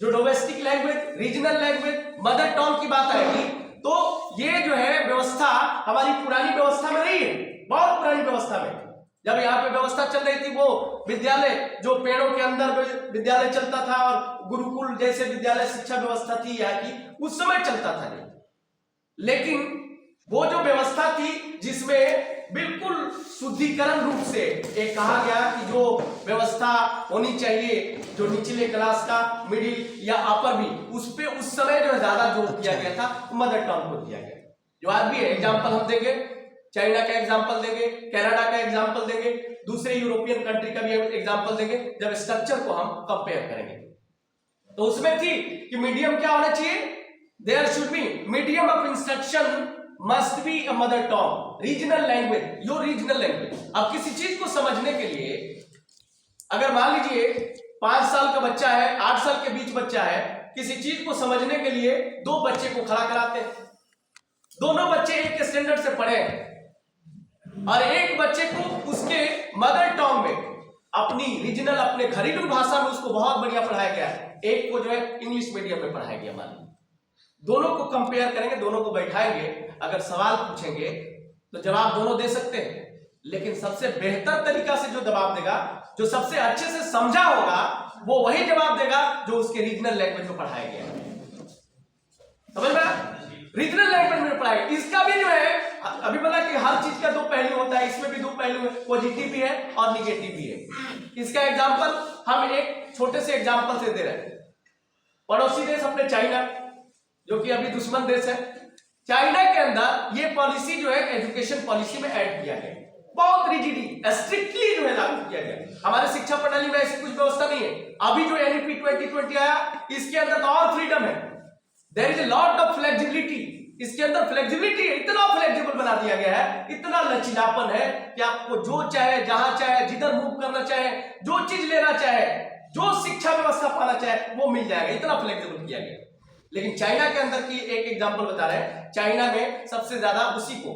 जो domestic language, regional language, mother tongue की बात आएगी, तो ये जो है व्यवस्था हमारी पुरानी व्यवस्था में नहीं है, बहुत पुरानी व्यवस्था में। जब यहाँ पे व्यवस्था चल रही थी वो विद्यालय जो पेड़ों के अंदर विद्यालय चलता था और गुरुकुल जैसे विद्यालय शिक्षा व्यवस्था थी यहाँ की, उस समय चलता था नहीं। लेकिन वो जो व्यवस्था थी जिसमें बिल्कुल शुद्धिकरण रूप से एक कहा गया कि जो व्यवस्था होनी चाहिए जो निचले क्लास का, मिडिल या अपर भी, उस पे उस समय जो ज्यादा जोर दिया गया था मदर टंग को दिया गया। जो आज भी है, एग्जाम्पल हम देंगे, चाइना का एग्जाम्पल देंगे, कनाडा का एग्जाम्पल देंगे, दूसरे यूरोपियन कंट्री का भी एग्जाम्पल देंगे, जब स्ट्रक्चर को हम कंपेयर करेंगे। तो उसमें थी कि मीडियम क्या होना चाहिए, there should be medium of instruction must be a mother tongue, regional language, your regional language. अब किसी चीज को समझने के लिए अगर मान लीजिए 5 साल का बच्चा है, 8 साल के बीच बच्चा है, किसी चीज को समझने के लिए 2 बच्चे को खड़ा कराते हैं, दोनों बच्चे एक स्टैंडर्ड से पढ़े और एक बच्चे को उसके मदर टंग में, अपनी रीजनल, अपने घरेलू भाषा में उसको बहुत बढ़िया पढ़ाया गया है, एक को जो है इंग्लिश मीडियम में पढ़ाया गया। मान दोनों को कंपेयर करेंगे, दोनों को बैठाएंगे, अगर सवाल पूछेंगे तो जवाब दोनों दे सकते हैं, लेकिन सबसे बेहतर तरीका से जो जवाब देगा, जो सबसे अच्छे से समझा होगा, वो वही जवाब देगा जो उसके रीजनल लैंग्वेज में पढ़ाया गया है। समझ में? रीजनल लैंग्वेज में पढ़ाया। इसका भी जो है अभी बोला कि हर चीज का 2 पहलू होता है, इसमें भी 2 पहलू है, पॉजिटिव भी है और निगेटिव भी है। इसका एग्जांपल हम एक छोटे से एग्जांपल से दे रहे हैं। पड़ोसी देश अपने चाइना, जो कि अभी दुश्मन देश है, चाइना के अंदर ये पॉलिसी जो है एजुकेशन पॉलिसी में ऐड किया गया, बहुत रिजिडली स्ट्रिक्टली जो है लागू किया गया। हमारे शिक्षा प्रणाली में ऐसी कुछ व्यवस्था नहीं है। अभी जो एनईपी 2020 आया, इसके अंदर तो और फ्रीडम है, there is a lot of flexibility, इसके अंदर फ्लेक्सिबिलिटी है, इतना फ्लेक्सिबल बना दिया गया है, इतना लचीलापन है कि आपको जो चाहे, जहां चाहे, जिधर मूव करना चाहे, जो चीज लेना चाहे, जो शिक्षा व्यवस्था पाना चाहे वो मिल जाएगा, इतना फ्लेक्सिबल किया गया। लेकिन चाइना के अंदर की एक एग्जांपल बता रहे हैं, चाइना में सबसे ज्यादा उसी को,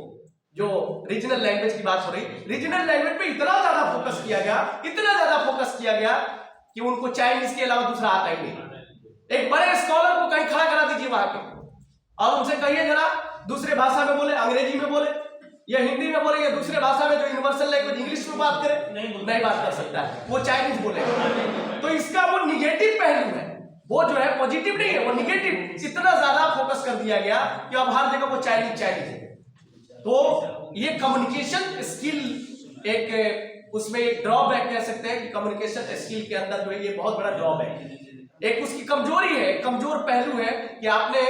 जो रीजनल लैंग्वेज की बात हो रही, रीजनल लैंग्वेज पे इतना ज्यादा फोकस किया गया, इतना ज्यादा फोकस किया गया कि उनको चाइनीज के अलावा दूसरा आता ही नहीं। एक और उनसे कहिए जरा दूसरे भाषा में बोले, अंग्रेजी में बोले या हिंदी में बोले या दूसरे भाषा में, जो यूनिवर्सल लैंग्वेज इंग्लिश में बात करे, नहीं बात कर सकता है, वो चाइनीज बोले। तो इसका वो निगेटिव पहलू है, वो जो है पॉजिटिव नहीं है, वो निगेटिव। इतना ज्यादा फोकस कर दिया गया कि अब हर जगह वो चाइनीज है। तो ये कम्युनिकेशन स्किल एक उसमें एक ड्रॉबैक कह सकते हैं कि कम्युनिकेशन स्किल के अंदर जो है ये बहुत बड़ा ड्रॉब है। एक उसकी कमजोरी है, कमजोर पहलू है कि आपने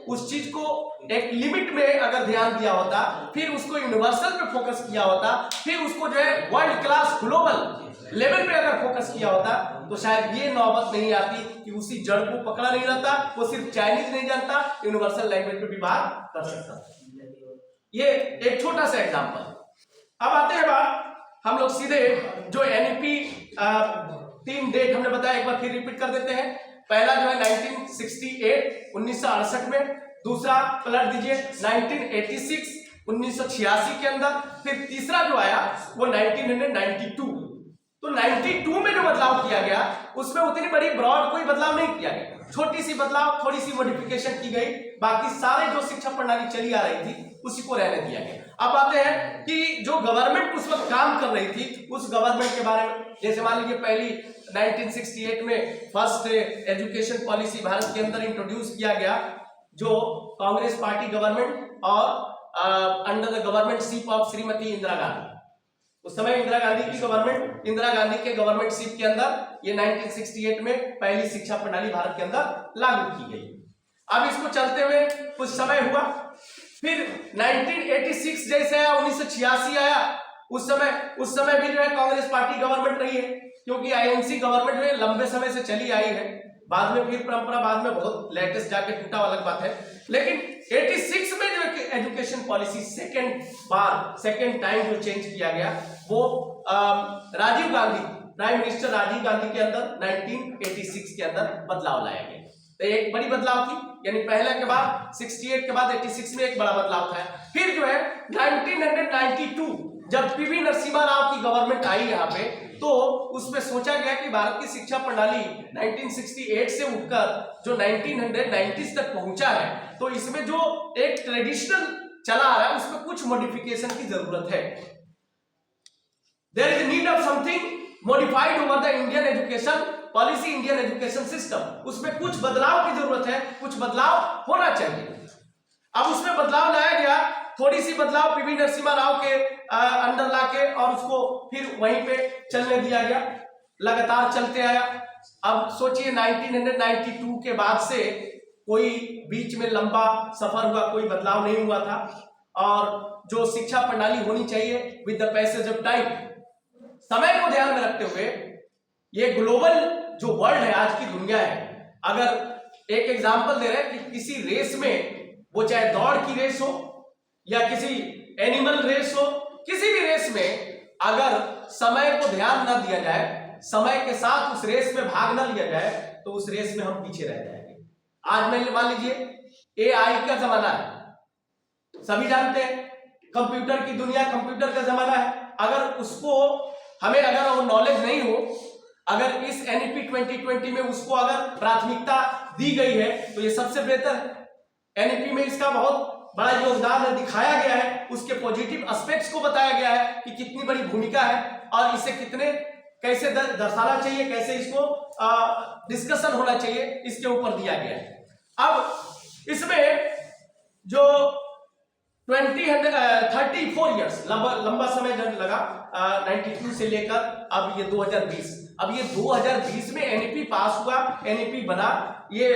उस चीज को एक लिमिट में अगर ध्यान दिया होता, फिर उसको यूनिवर्सल पे फोकस किया होता, फिर उसको जो है वर्ल्ड क्लास ग्लोबल लेवल पे अगर फोकस किया होता, तो शायद ये नौबत नहीं आती कि उसी जड़ को पकड़ा नहीं रहता, वो सिर्फ चाइनीज नहीं जानता, यूनिवर्सल लैंग्वेज पे भी बात कर सकता। ये एक छोटा सा एग्जांपल। अब आते हैं बात हम लोग सीधे जो एनईपी 3 डेट हमने बताया, एक बार फिर रिपीट कर देते हैं। पहला जो है 1968 में, दूसरा पलट दीजिए 1986 1986 के अंदर, फिर तीसरा जो आया वो 1992। तो 92 में जो बदलाव किया गया उसमें उतनी बड़ी ब्रॉड कोई बदलाव नहीं किया गया, छोटी सी बदलाव, थोड़ी सी मॉडिफिकेशन की गई, बाकी सारे जो शिक्षा प्रणाली चली आ रही थी उसी को रहने दिया गया। अब आते हैं कि जो गवर्नमेंट उस वक्त काम कर रही थी उस गवर्नमेंट के बारे में। जैसे मान लीजिए पहली 1968 में फर्स्ट एजुकेशन पॉलिसी भारत के अंदर इंट्रोड्यूस किया गया, जो कांग्रेस पार्टी गवर्नमेंट और under the governmentship of Shrimati Indira Gandhi, उस समय इंदिरा गांधी की गवर्नमेंट, इंदिरा गांधी के गवर्नमेंटशिप के अंदर ये 1968 में पहली शिक्षा प्रणाली भारत के अंदर लागू की गई। अब इसको चलते हुए कुछ समय हुआ, फिर 1986 जैसे आया, 1986 आया, उस समय भी जो है कांग्रेस पार्टी गवर्नमेंट रही है, क्योंकि आईएनसी गवर्नमेंट जो है लंबे समय से चली आई है। बाद में फिर परंपरा बाद में बहुत लेटेस्ट जाके टूटा, अलग बात है। लेकिन 86 में जो एजुकेशन पॉलिसी सेकेंड टाइम जो चेंज किया गया, वो राजीव गांधी, प्राइम मिनिस्टर राजीव गांधी के अंदर 1986 के अंदर बदलाव लाया गया। तो एक बड़ी बदलाव थी, यानी पहले के बाद 68 के बाद 86 में एक बड़ा बदलाव था। फिर जो है 1992 जब पीवी नरसिम्हा राव की गवर्नमेंट आई यहाँ पे, तो उसमें सोचा गया कि भारत की शिक्षा प्रणाली 1968 से उठकर जो 1990s तक पहुंचा है, तो इसमें जो एक ट्रेडिशनल चला आ रहा है उसमें कुछ मॉडिफिकेशन की जरूरत है। There is need of something modified over the Indian education policy, Indian education system, उसमें कुछ बदलाव की जरूरत है, कुछ बदलाव होना चाहिए। अब उसमें बदलाव लाया गया, थोड़ी सी बदलाव पीवी नरसिम्हा राव के अंडर लाके और उसको फिर वहीं पे चलने दिया गया, लगातार चलते आया। अब सोचिए 1992 के बाद से कोई बीच में लंबा सफर हुआ, कोई बदलाव नहीं हुआ था, और जो शिक्षा प्रणाली होनी चाहिए with the passage of time, समय को ध्यान में रखते हुए, ये ग्लोबल जो वर्ल्ड है, आज की दुनिया है, अगर एक एग्जांपल दे रहे हैं कि किसी रेस में, वो चाहे दौड़ की रेस हो या किसी एनिमल रेस हो, किसी भी रेस में अगर समय को ध्यान न दिया जाए, समय के साथ उस रेस में भाग न लिया जाए, तो उस रेस में हम पीछे रह जाएंगे। आज मान लीजिए AI का जमाना है, सभी जानते हैं, कंप्यूटर की दुनिया, कंप्यूटर का जमाना है। अगर उसको हमें अगर वो नॉलेज नहीं हो, अगर इस NEP 2020 में उसको अगर प्राथमिकता दी गई है, तो ये सबसे बेहतर है। NEP में इसका बहुत बड़ा योगदान है, दिखाया गया है, उसके पॉजिटिव एस्पेक्ट्स को बताया गया है कि कितनी बड़ी भूमिका है और इसे कैसे दर्शाना चाहिए, कैसे इसको डिस्कशन होना चाहिए, इसके ऊपर दिया गया है। अब इसमें जो 34 इयर्स लंबा समय जब लगा, 92 से लेकर अब ये 2020, अब ये 2020 में NEP पास हुआ, NEP बना, ये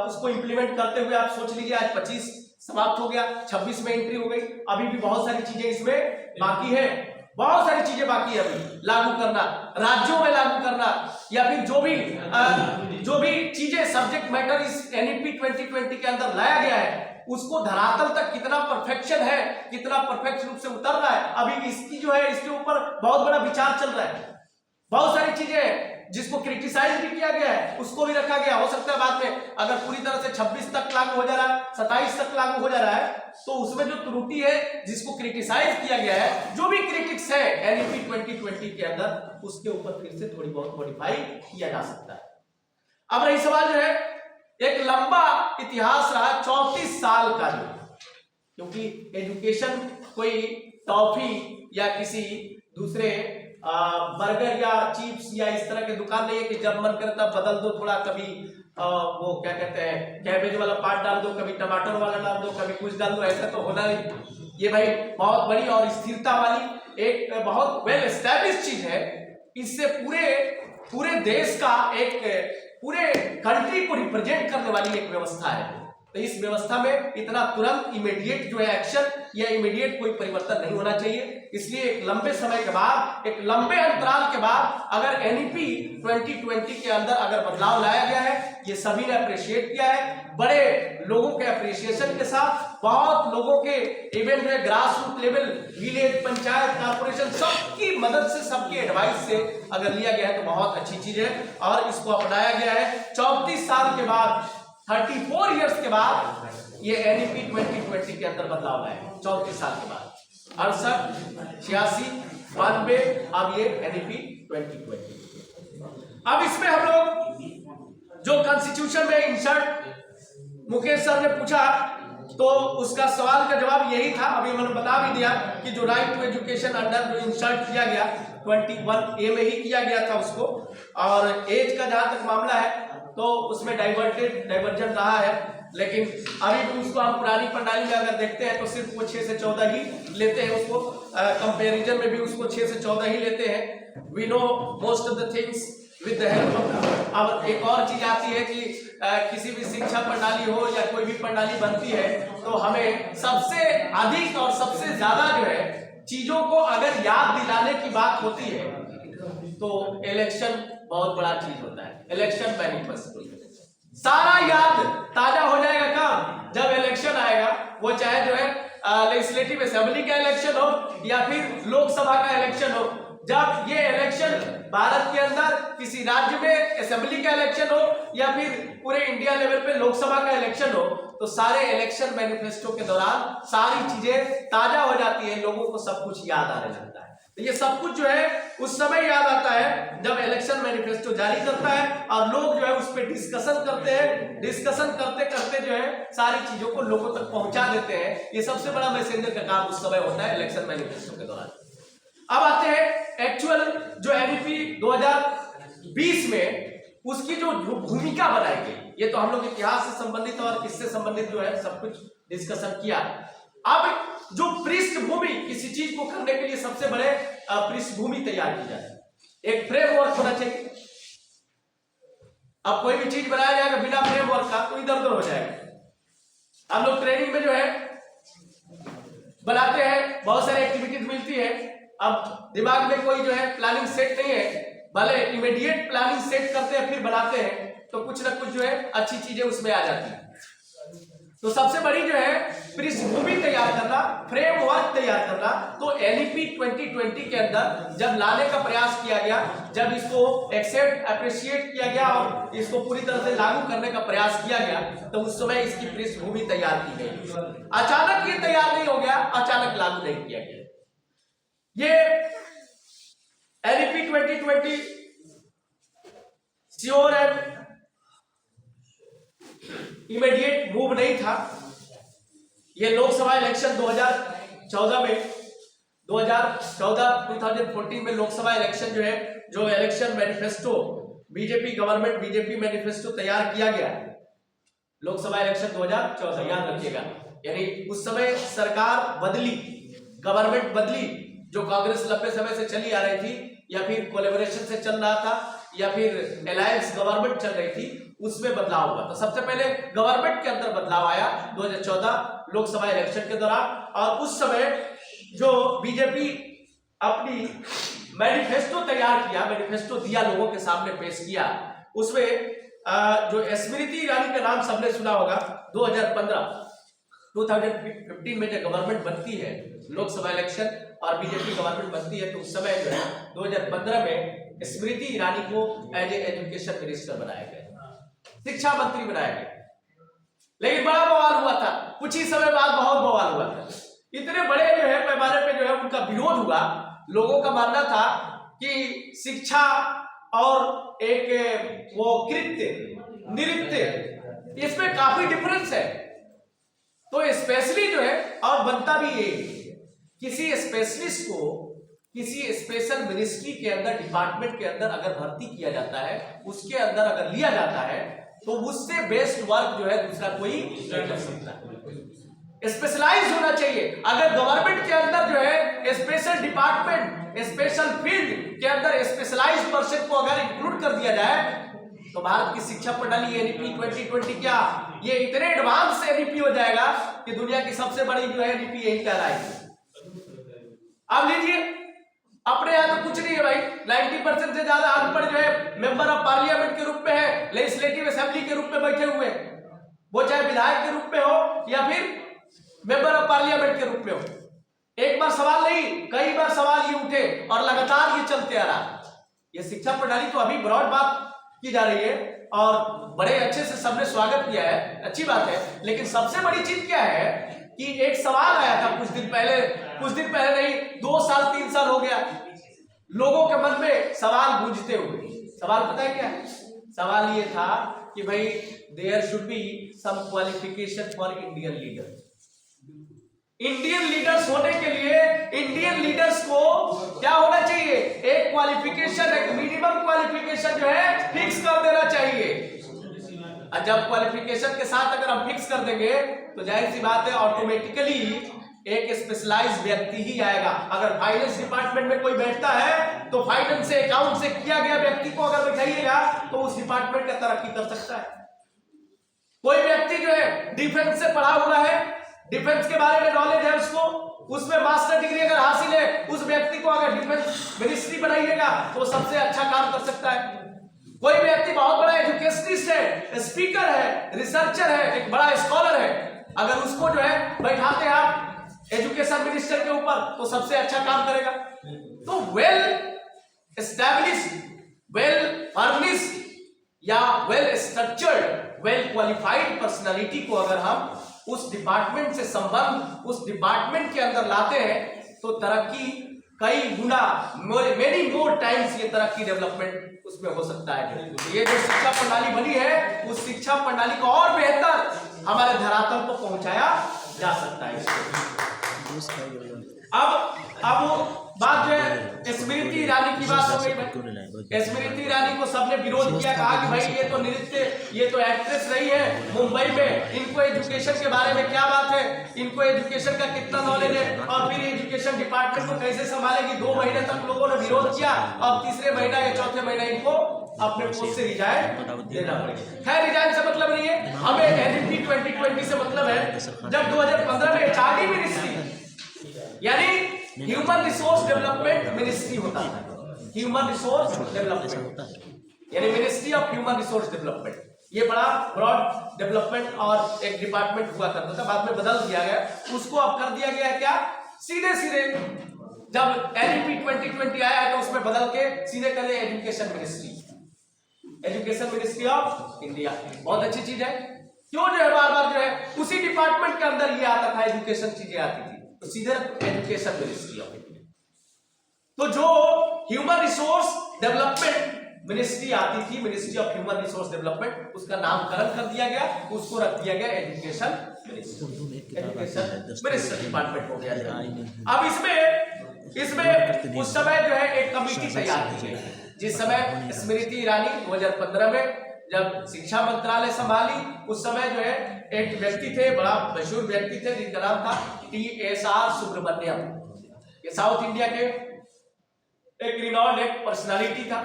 उसको इंप्लीमेंट करते हुए आप सोच लीजिए आज 25 समाप्त हो गया, 26 में एंट्री हो गई। अभी भी बहुत सारी चीजें इसमें बाकी है, बहुत सारी चीजें बाकी है अभी लागू करना, राज्यों में लागू करना, या फिर जो भी चीजें सब्जेक्ट मैटर इस NEP 2020 के अंदर लाया गया है, उसको धरातल तक कितना परफेक्शन है, कितना परफेक्ट रूप से उतर रहा है, अभी इसकी जो है इसके ऊपर बहुत बड़ा विचार चल रहा है। बहुत सारी चीजें जिसको क्रिटिसाइज भी किया गया है उसको भी रखा गया। हो सकता है बाद में अगर पूरी तरह से 26 तक लागू हो जा रहा है, 27 तक लागू हो जा रहा है, तो उसमें जो त्रुटि है जिसको क्रिटिसाइज किया गया है, जो भी क्रिटिक्स है NEP 2020 के अंदर, उसके ऊपर फिर से थोड़ी बहुत मॉडिफाई किया जा सकता है। अब रही सवाल जो है, एक लंबा इतिहास रहा 34 साल का जो, क्योंकि एजुकेशन कोई टॉफी या किसी दूसरे बर्गर या चिप्स या इस तरह के दुकान नहीं है कि जब मन करता बदल दो थोड़ा, कभी वो क्या कहते हैं कैबेज वाला पार्ट डाल दो, कभी टमाटर वाला डाल दो, कभी कुछ डाल दो, ऐसा तो होना नहीं। ये भाई बहुत बड़ी और स्थिरता वाली एक बहुत वेल एस्टैब्लिश चीज है। इससे पूरे देश का एक पूरे कंट्री को रिप्रेजेंट करने वाली एक व्यवस्था है। तो इस व्यवस्था में इतना तुरंत इमीडिएट जो है एक्शन या इमीडिएट कोई परिवर्तन नहीं होना चाहिए। इसलिए एक लंबे समय के बाद, एक लंबे अंतराल के बाद अगर एनईपी 2020 के अंदर अगर बदलाव लाया गया है, ये सभी ने अप्रिशिएट किया है, बड़े लोगों के अप्रिशिएशन के साथ, बहुत लोगों के इवेंट में grass root level, village, panchayat, corporation, सबकी मदद से, सबकी एडवाइस से अगर लिया गया है तो बहुत अच्छी चीज है और इसको अपनाया गया है। 34 साल के बाद, 34 इयर्स के बाद ये एनईपी 2020 के अंदर बदलाव आया है। 34 साल के बाद 68, 86, 92, अब ये एनईपी 2020। अब इसमें हम लोग जो कॉन्स्टिट्यूशन में इंसर्ट मुकेश सर ने पूछा तो उसका सवाल का जवाब यही था, अभी मैंने बता भी दिया कि जो राइट टू एजुकेशन अंडर जो इंसर्ट किया गया 21A में ही किया गया था उसको, और एज का जहां तक मामला है तो उसमें डाइवर्जन रहा है, लेकिन अभी भी उसको हम पुरानी प्रणाली में अगर देखते हैं तो सिर्फ वो 6 से 14 ही लेते हैं उसको, कंपैरिजन में भी उसको 6 से 14 ही लेते हैं। We know most of the things with the help of. अब एक और चीज आती है कि किसी भी शिक्षा प्रणाली हो या कोई भी प्रणाली बनती है तो हमें सबसे अधिक और सबसे ज्यादा जो है चीजों को अगर याद दिलाने की बात होती है तो इलेक्शन बहुत बड़ा चीज होता है। इलेक्शन मैनिफेस्टो सारा याद ताजा हो जाएगा कब? जब इलेक्शन आएगा, वो चाहे जो है लेजिस्लेटिव असेंबली का इलेक्शन हो या फिर लोकसभा का इलेक्शन हो। जब ये इलेक्शन भारत के अंदर किसी राज्य में असेंबली का इलेक्शन हो या फिर पूरे इंडिया लेवल पे लोकसभा का इलेक्शन हो, तो सारे इलेक्शन मैनिफेस्टो के दौरान सारी चीजें ताजा हो जाती है, लोगों को सब कुछ याद आने लगता है। तो ये सब कुछ जो है उस समय याद आता है जब इलेक्शन मैनिफेस्टो जारी करता है और लोग जो है उस पर डिस्कशन करते हैं। डिस्कशन करते करते जो है सारी चीजों को लोगों तक पहुंचा देते हैं। ये सबसे बड़ा मैसेंजर का काम उस समय होता है इलेक्शन मैनिफेस्टो के दौरान। अब आते हैं एक्चुअल जो एनईपी 2020 में उसकी जो भूमिका बनाई गई, ये तो हम लोग इतिहास से संबंधित और इससे संबंधित जो है सब कुछ डिस्कशन किया। अब जो पृष्ठभूमि, किसी चीज को करने के लिए सबसे बड़े पृष्ठभूमि तैयार की जाए, एक फ्रेमवर्क होना चाहिए। अब कोई भी चीज बनाया जाएगा बिना फ्रेमवर्क का तो इधर उधर हो जाएगा। हम लोग ट्रेनिंग में जो है बनाते हैं, बहुत सारी एक्टिविटीज मिलती है। अब दिमाग में कोई जो है प्लानिंग सेट नहीं है, भले इमीडिएट प्लानिंग सेट करते हैं फिर बनाते हैं तो कुछ ना कुछ जो है अच्छी चीजें उसमें आ जाती है। तो सबसे बड़ी जो है पृष्ठभूमि तैयार करना, फ्रेमवर्क तैयार करना, तो एनईपी 2020 के अंदर जब लाने का प्रयास किया गया, जब इसको एक्सेप्ट अप्रिशिएट किया गया और इसको पूरी तरह से लागू करने का प्रयास किया गया, तो उस समय इसकी पृष्ठभूमि तैयार की गई। अचानक ये तैयार नहीं हो गया, अचानक लागू नहीं किया गया। ये NEP 2020 sure and immediate move नहीं था। ये लोकसभा इलेक्शन 2014 में 2014 में लोकसभा इलेक्शन जो है, जो election manifesto BJP government BJP manifesto तैयार किया गया, लोकसभा इलेक्शन 2014 याद रखिएगा। यानी उस समय सरकार बदली, गवर्नमेंट बदली, जो कांग्रेस लंबे समय से चली आ रही थी या फिर कोलैबोरेशन से चल रहा था या फिर अलायंस गवर्नमेंट चल रही थी, उसमें बदलाव हुआ। तो सबसे पहले गवर्नमेंट के अंदर बदलाव आया 2014 लोकसभा इलेक्शन के दौरान, और उस समय जो बीजेपी अपनी मैनिफेस्टो तैयार किया, मैनिफेस्टो दिया, लोगों के सामने पेश किया, उसमें जो स्मृति ईरानी का नाम सबने सुना होगा। 2015 में जब गवर्नमेंट बनती है, लोकसभा इलेक्शन और बीजेपी गवर्नमेंट बनती है, तो उस समय जो है 2015 में स्मृति ईरानी को एज ए एजुकेशन मिनिस्टर बनाया गया, शिक्षा मंत्री बनाया गया। लेकिन बड़ा बवाल हुआ था, कुछ ही समय बाद बहुत बवाल हुआ था। इतने बड़े जो है पैमाने पे जो है उनका विरोध हुआ। लोगों का मानना था कि शिक्षा और एक वो कृत्य, नृत्य, इसमें काफी डिफरेंस है। तो स्पेशली जो है, और बनता भी ये, किसी स्पेशलिस्ट को किसी स्पेशल मिनिस्ट्री के अंदर, डिपार्टमेंट के अंदर अगर भर्ती किया जाता है, उसके अंदर अगर लिया जाता है, तो उससे बेस्ट वर्क जो है दूसरा कोई नहीं कर सकता। स्पेशलाइज होना चाहिए। अगर गवर्नमेंट के अंदर जो है स्पेशल डिपार्टमेंट, स्पेशल फील्ड के अंदर स्पेशलाइज्ड पर्सन को अगर इंक्लूड कर दिया जाए, तो भारत की शिक्षा प्रणाली एनईपी 2020 क्या, ये इतने एडवांस एनईपी हो जाएगा कि दुनिया की सबसे बड़ी जो है एनईपी यही कहलाएगी। अब लीजिए, अपने यहाँ तो कुछ नहीं है भाई, 90% से ज्यादा अनपढ़ जो है मेंबर ऑफ पार्लियामेंट के रूप में है, लेजिस्लेटिव असेंबली के रूप में बैठे हुए, वो चाहे विधायक के रूप में हो या फिर मेंबर ऑफ पार्लियामेंट के रूप में हो। एक बार सवाल नहीं, कई बार सवाल ये उठे और लगातार ये चलते आ रहा। ये शिक्षा प्रणाली तो अभी ब्रॉड बात की जा रही है और बड़े अच्छे से सबने स्वागत किया है, अच्छी बात है। लेकिन सबसे बड़ी चीज क्या है कि एक सवाल आया था कुछ दिन पहले नहीं, 2 साल 3 साल हो गया, लोगों के मन में सवाल गूंजते हुए। सवाल पता है क्या है? सवाल ये था कि भाई there should be some qualification for Indian leader. Indian leaders होने के लिए इंडियन लीडर्स को क्या होना चाहिए? एक क्वालिफिकेशन, एक मिनिमम क्वालिफिकेशन जो है फिक्स कर देना चाहिए। और जब क्वालिफिकेशन के साथ अगर हम फिक्स कर देंगे तो जाहिर सी बात है ऑटोमेटिकली एक स्पेशलाइज्ड व्यक्ति ही आएगा। अगर फाइनेंस डिपार्टमेंट में कोई बैठता है तो फाइनेंस से, अकाउंट से किया गया व्यक्ति को अगर बैठाइएगा तो उस डिपार्टमेंट का तरक्की कर सकता है। कोई व्यक्ति जो है डिफेंस से पढ़ा हुआ है, डिफेंस के बारे में नॉलेज है उसको, उसमें मास्टर डिग्री अगर हासिल है, उस व्यक्ति को अगर डिफेंस मिनिस्ट्री बनाइएगा तो सबसे अच्छा काम कर सकता है। कोई व्यक्ति बहुत बड़ा एजुकेशनिस्ट है, स्पीकर है, रिसर्चर है, एक बड़ा स्कॉलर है, अगर उसको जो है बैठाते हैं आप एजुकेशन मिनिस्टर के ऊपर तो सबसे अच्छा काम करेगा। तो वेल एस्टैब्लिश्ड, वेल फर्निश्ड या well structured, well qualified personality को अगर हम उस डिपार्टमेंट से संबंध, उस डिपार्टमेंट के अंदर लाते हैं तो तरक्की कई गुना, मेनी मोर टाइम्स ये तरक्की, डेवलपमेंट उसमें हो सकता है। ये जो शिक्षा प्रणाली बनी है, उस शिक्षा प्रणाली को और बेहतर हमारे धरातल को पहुंचाया जा सकता है। अब बात जो है स्मृति ईरानी की बात हो गई। स्मृति ईरानी को सबने विरोध किया, कहा कि भाई ये तो नृत्य, ये तो एक्ट्रेस रही है मुंबई में, इनको एजुकेशन के बारे में क्या बात है, इनको एजुकेशन का कितना नॉलेज है, और फिर एजुकेशन डिपार्टमेंट को कैसे संभालेगी। 2 महीने तक लोगों ने विरोध किया और तीसरे महीना या चौथे महीने इनको अपने पोस्ट से रिजाइन देना पड़ेगा। खैर, रिजाइन से मतलब नहीं है, हमें एनईपी 2020 से मतलब है। जब 2015 में एचआरडी मिनिस्ट्री यानी ह्यूमन रिसोर्स डेवलपमेंट मिनिस्ट्री होता है, ह्यूमन रिसोर्स डेवलपमेंट यानी ministry of human resource development, ये बड़ा ब्रॉड डेवलपमेंट और एक डिपार्टमेंट हुआ करता था, बाद में बदल दिया गया उसको। अब कर दिया गया क्या, सीधे जब एनईपी 2020 आया है तो उसमें बदल के सीधे कर दिया education ministry, education ministry of India. बहुत अच्छी चीज है। क्यों जो है बार बार जो है उसी डिपार्टमेंट के अंदर ये आता था, एजुकेशन चीजें आती थी, तो सीधे एजुकेशन मिनिस्ट्री ऑफ इंडिया। तो जो ह्यूमन रिसोर्स डेवलपमेंट मिनिस्ट्री आती थी, ministry of human resource development, उसका नामकरण कर दिया गया, उसको रख दिया गया education ministry, education minister department हो गया। अब इसमें उस समय जो है एक कमेटी तैयार की गई। जिस समय स्मृति ईरानी 2015 में जब शिक्षा मंत्रालय संभाली, उस समय जो है एक व्यक्ति थे, बड़ा मशहूर व्यक्ति थे, जिनका नाम था TSR सुब्रमण्यम। ये साउथ इंडिया के एक रिनॉन्ड एक पर्सनालिटी था,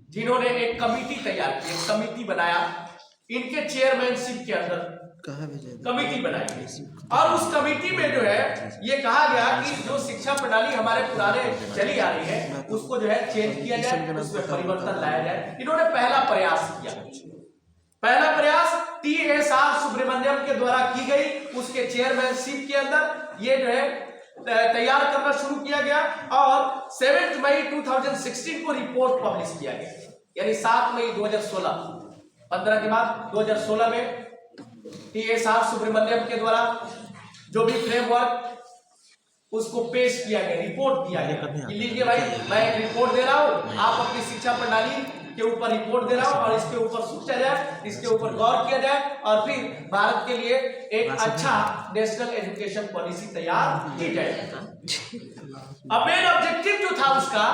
जिन्होंने एक कमिटी तैयार की, एक कमिटी बनाया, इनके चेयरमैनशिप के अंदर कमिटी बनाई और उस कमिटी में जो है ये कहा गया कि जो शिक्षा प्रणाली हमारे पुराने चली आ रही है उसको जो है चेंज किया जाए, उसमें परिवर्तन लाया जाए। इन्होंने पहला प्रयास किया। पहला प्रयास TSR सुब्रमण्यम के द्वारा की गई, उसके चेयरमैनशिप के अंदर ये जो है तैयार करना शुरू किया गया और 7 मई 2016 को रिपोर्ट पब्लिश किया गया, यानी 7 मई 2016, 15 के बाद 2016 में TSR सुब्रमण्यम के द्वारा जो भी फ्रेमवर्क उसको पेश किया गया, रिपोर्ट दिया गया कि लीजिए भाई मैं एक रिपोर्ट दे रहा हूं, आप अपनी शिक्षा प्रणाली के ऊपर रिपोर्ट दे रहा हूं और इसके ऊपर सोचा जाए, इसके ऊपर गौर किया जाए और फिर भारत के लिए एक अच्छा नेशनल एजुकेशन पॉलिसी तैयार की जाए। अब मेन ऑब्जेक्टिव जो था उसका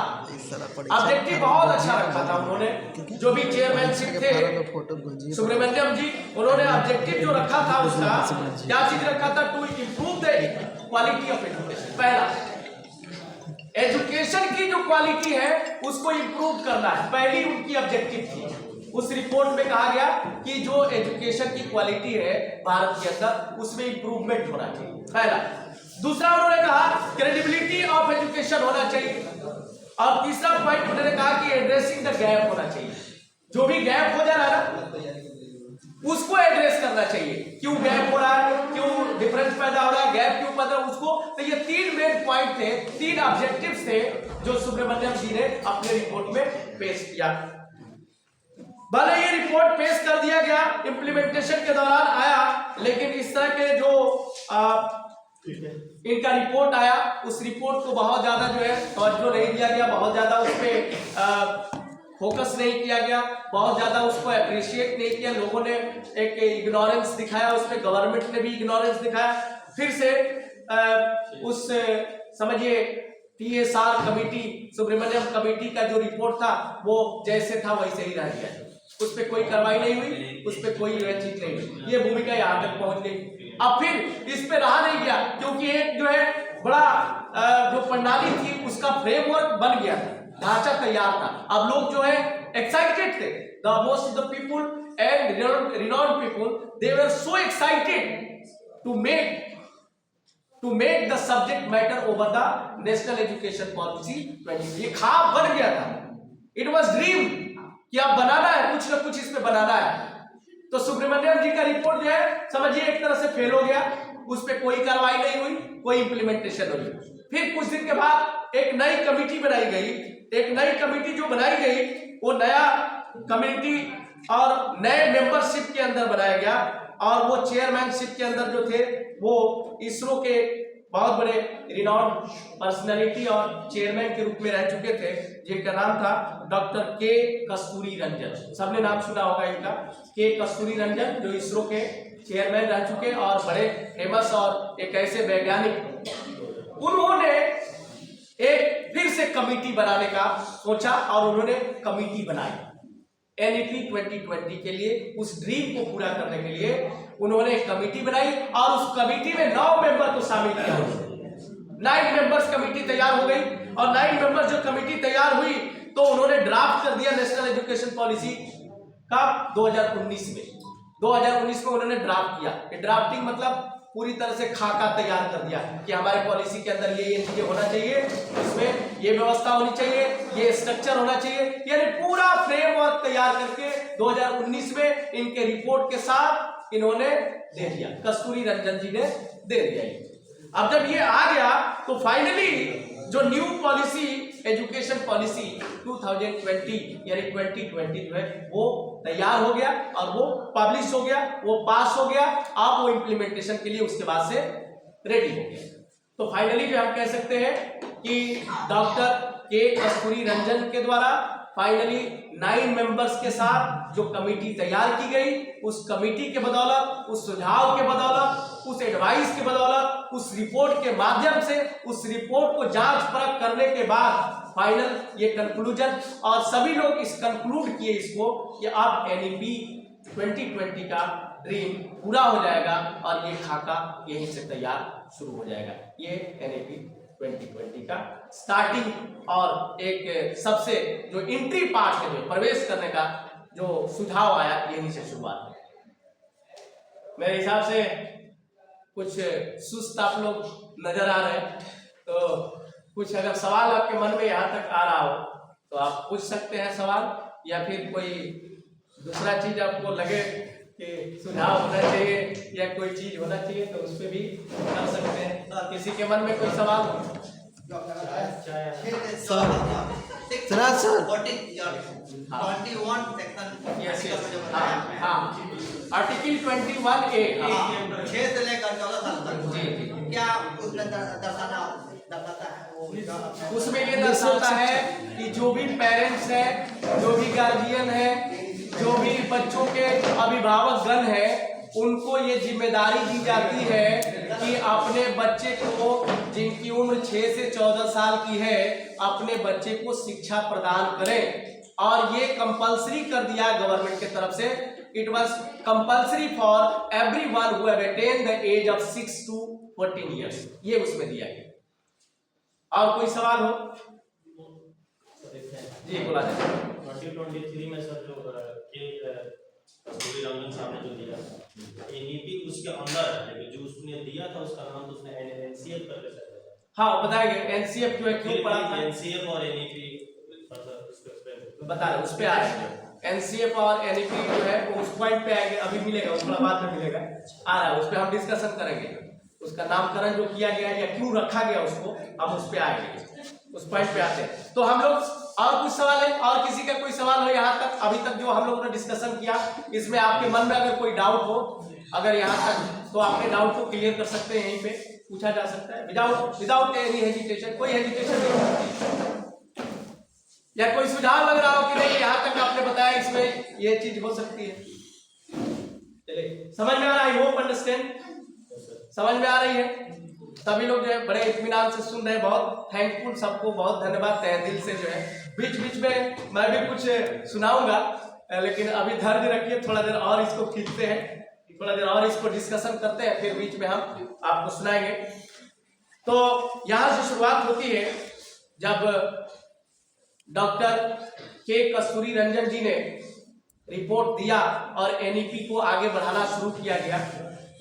ऑब्जेक्टिव बहुत अच्छा रखा था उन्होंने, जो भी चेयरमैनशिप थे सुब्रमण्यम जी, उन्होंने ऑब्जेक्टिव जो रखा था उसका क्या चीज रखा था, to improve the quality of education. पहला, एजुकेशन की जो क्वालिटी है उसको इंप्रूव करना है, पहली उनकी ऑब्जेक्टिव थी। उस रिपोर्ट में कहा गया कि जो एजुकेशन की क्वालिटी है भारत के अंदर उसमें इंप्रूवमेंट होना चाहिए, पहला। दूसरा उन्होंने कहा क्रेडिबिलिटी ऑफ एजुकेशन होना चाहिए, और तीसरा पॉइंट उन्होंने कहा कि एड्रेसिंग द गैप होना चाहिए। जो भी गैप हो जा रहा है ना उसको एड्रेस करना चाहिए, क्यों गैप हो रहा है, क्यों डिफरेंस पैदा हो रहा है, गैप क्यों पैदा उसको। तो ये तीन मेन पॉइंट थे, तीन ऑब्जेक्टिव्स थे जो सुब्रमण्यम जी ने अपने रिपोर्ट में पेश किया। भले ये रिपोर्ट पेश कर दिया गया, इंप्लीमेंटेशन के दौरान आया, लेकिन इस तरह के जो इनका रिपोर्ट आया उस रिपोर्ट को बहुत ज्यादा जो है तवज्जो नहीं दिया गया, बहुत ज्यादा उस पर फोकस नहीं किया गया, बहुत ज्यादा उसको अप्रिशिएट नहीं किया। लोगों ने एक इग्नोरेंस दिखाया, उसमें गवर्नमेंट ने भी इग्नोरेंस दिखाया। फिर से उस समझिए TSR कमेटी, सुब्रमण्यम कमेटी का जो रिपोर्ट था वो जैसे था वैसे ही रह गया, उस पर कोई कार्रवाई नहीं हुई, उस पर कोई चीज नहीं हुई। ये भूमिका यहाँ तक पहुंच गई। अब फिर इस पे रहा नहीं गया, क्योंकि एक जो है बड़ा जो प्रणाली थी उसका फ्रेमवर्क बन गया था, ढांचा तैयार था। अब लोग जो है एक्साइटेड थे, the most of the people and renowned people, they were so excited to make the subject matter over the national education policy 20। ये ख्वाब बन गया था, इट वाज ड्रीम कि अब बनाना है, कुछ ना कुछ इसमें बनाना है। तो सुब्रमण्यम जी का रिपोर्ट जो है समझिए एक तरह से फेल हो गया, उस पर कोई कार्रवाई नहीं हुई, कोई इंप्लीमेंटेशन हुई। फिर कुछ दिन के बाद एक नई कमेटी बनाई गई, एक नई कमेटी जो बनाई गई वो नया कमेटी और नए मेंबरशिप के अंदर बनाया गया, और वो चेयरमैनशिप के अंदर जो थे वो इसरो के बहुत बड़े रिनाउंड पर्सनालिटी और चेयरमैन के रूप में रह चुके थे, जिनका नाम था डॉक्टर के कस्तूरी रंजन। सबने नाम सुना होगा इनका, के कस्तूरी रंजन, जो इसरो के चेयरमैन रह चुके और बड़े फेमस और एक ऐसे वैज्ञानिक। उन्होंने एक फिर से कमेटी बनाने का सोचा और उन्होंने कमेटी बनाई NEP 2020 के लिए, उस ड्रीम को पूरा करने के लिए उन्होंने एक कमेटी बनाई और उस कमेटी में 9 मेंबर को शामिल किया। 9 मेंबर्स कमेटी तैयार हो गई, और 9 मेंबर्स जो कमेटी तैयार हुई तो उन्होंने ड्राफ्ट कर दिया नेशनल एजुकेशन पॉलिसी का 2019 में उन्होंने ड्राफ्ट किया। ड्राफ्टिंग मतलब पूरी तरह से खाका तैयार कर दिया कि हमारे पॉलिसी के अंदर ये चीजें होना चाहिए, इसमें ये व्यवस्था होनी चाहिए, ये स्ट्रक्चर होना चाहिए, यानी पूरा फ्रेमवर्क तैयार करके 2019 में इनके रिपोर्ट के साथ इन्होंने दे दिया, कस्तूरी रंजन जी ने दे दिया। अब जब ये आ गया तो फाइनली जो न्यू पॉलिसी, एजुकेशन पॉलिसी 2020 यानी 2020 जो है वो तैयार हो गया और वो पब्लिश हो गया, वो पास हो गया। अब वो इम्प्लीमेंटेशन के लिए उसके बाद से रेडी हो गया। तो फाइनली जो हम कह सकते हैं कि डॉक्टर के कस्तूरी रंजन के द्वारा फाइनली 9 मेंबर्स के साथ जो कमेटी तैयार की गई, उस कमेटी के बदौलत, उस सुझाव के बदौलत, उस एडवाइस के बदौलत, उस रिपोर्ट के माध्यम से, उस रिपोर्ट को जांच परख करने के बाद फाइनल ये कंक्लूजन, और सभी लोग इस कंक्लूड किए इसको कि अब NEP 2020 का ड्रीम पूरा हो जाएगा और ये खाका यहीं से तैयार शुरू हो जाएगा। ये NEP 2020 का स्टार्टिंग और एक सबसे जो एंट्री पार्ट है, जो प्रवेश करने का जो सुझाव आया, यहीं से शुरुआत है। मेरे हिसाब से कुछ सुस्त आप लोग नजर आ रहे हैं, तो कुछ अगर सवाल आपके मन में यहाँ तक आ रहा हो तो आप पूछ सकते हैं सवाल, या फिर कोई दूसरा चीज आपको लगे कि सुझाव होना चाहिए या कोई चीज होना चाहिए तो उस पर भी कर सकते हैं। किसी के मन में कोई सवाल हो? आर्टिकल 21A
6 से लेकर 14 साल तक,
जी।
क्या उसमें दर्शाना दर्शाता है वो
उसमें ये दर्शाता है कि जो भी पेरेंट्स है, जो भी गार्जियन है, जो भी बच्चों के अभिभावक गण है, उनको ये जिम्मेदारी दी जाती है कि अपने बच्चे को, जिनकी उम्र 6 से 14 साल की है, अपने बच्चे को शिक्षा प्रदान करें। और ये कंपलसरी कर दिया गवर्नमेंट की तरफ से। It was compulsory for everyone who have attend the age of 6 to 14 years, ये उसमें दिया गया। और कोई सवाल हो जी बोला जाए।
2023 में सर जो कस्तूरी रंजन साहब ने जो दिया एनईपी उसके अंदर है, जो उसने दिया था उसका नाम तो उसने एनसीएफ कर दिया।
हाँ बताएंगे एनसीएफ जो है क्यों पढ़ा था,
एनसीएफ और एनईपी
बता रहे उस पे आ रहे हैं। एनसीएफ और एनईपी जो है वो उस पॉइंट पे आएंगे, अभी मिलेगा, उस बाद में मिलेगा, आ रहा है, उस पे हम डिस्कशन करेंगे। उसका नामकरण जो किया गया या क्यों रखा गया उसको, हम उस पे आएंगे, उस पॉइंट पे आते हैं। तो हम लोग, और कुछ सवाल है, और किसी का कोई सवाल हो यहाँ तक, अभी तक जो हम लोगों ने डिस्कशन किया, इसमें आपके मन में अगर कोई डाउट हो, अगर यहाँ तक, तो अपने डाउट को क्लियर कर सकते हैं, यहीं पे पूछा जा सकता है विदाउट एनी हेजिटेशन। कोई हेजिटेशन नहीं होती, या कोई सुझाव लग रहा हो कि नहीं यहाँ तक आपने बताया इसमें ये चीज हो सकती है, चलिए समझ में आ रहा है, होप अंडरस्टैंड, समझ में आ रही है। सभी लोग जो है बड़े इत्मीनान से सुन रहे हैं, बहुत थैंकफुल, सबको बहुत धन्यवाद तहे दिल से जो है। बीच बीच में मैं भी कुछ सुनाऊंगा, लेकिन अभी धैर्य रखिए, थोड़ा देर और इसको खींचते हैं, थोड़ा देर और इसको डिस्कशन करते हैं, फिर बीच में हम आपको सुनाएंगे। तो यहाँ से शुरुआत होती है जब डॉक्टर के कस्तूरी रंजन जी ने रिपोर्ट दिया और एनईपी को आगे बढ़ाना शुरू किया गया।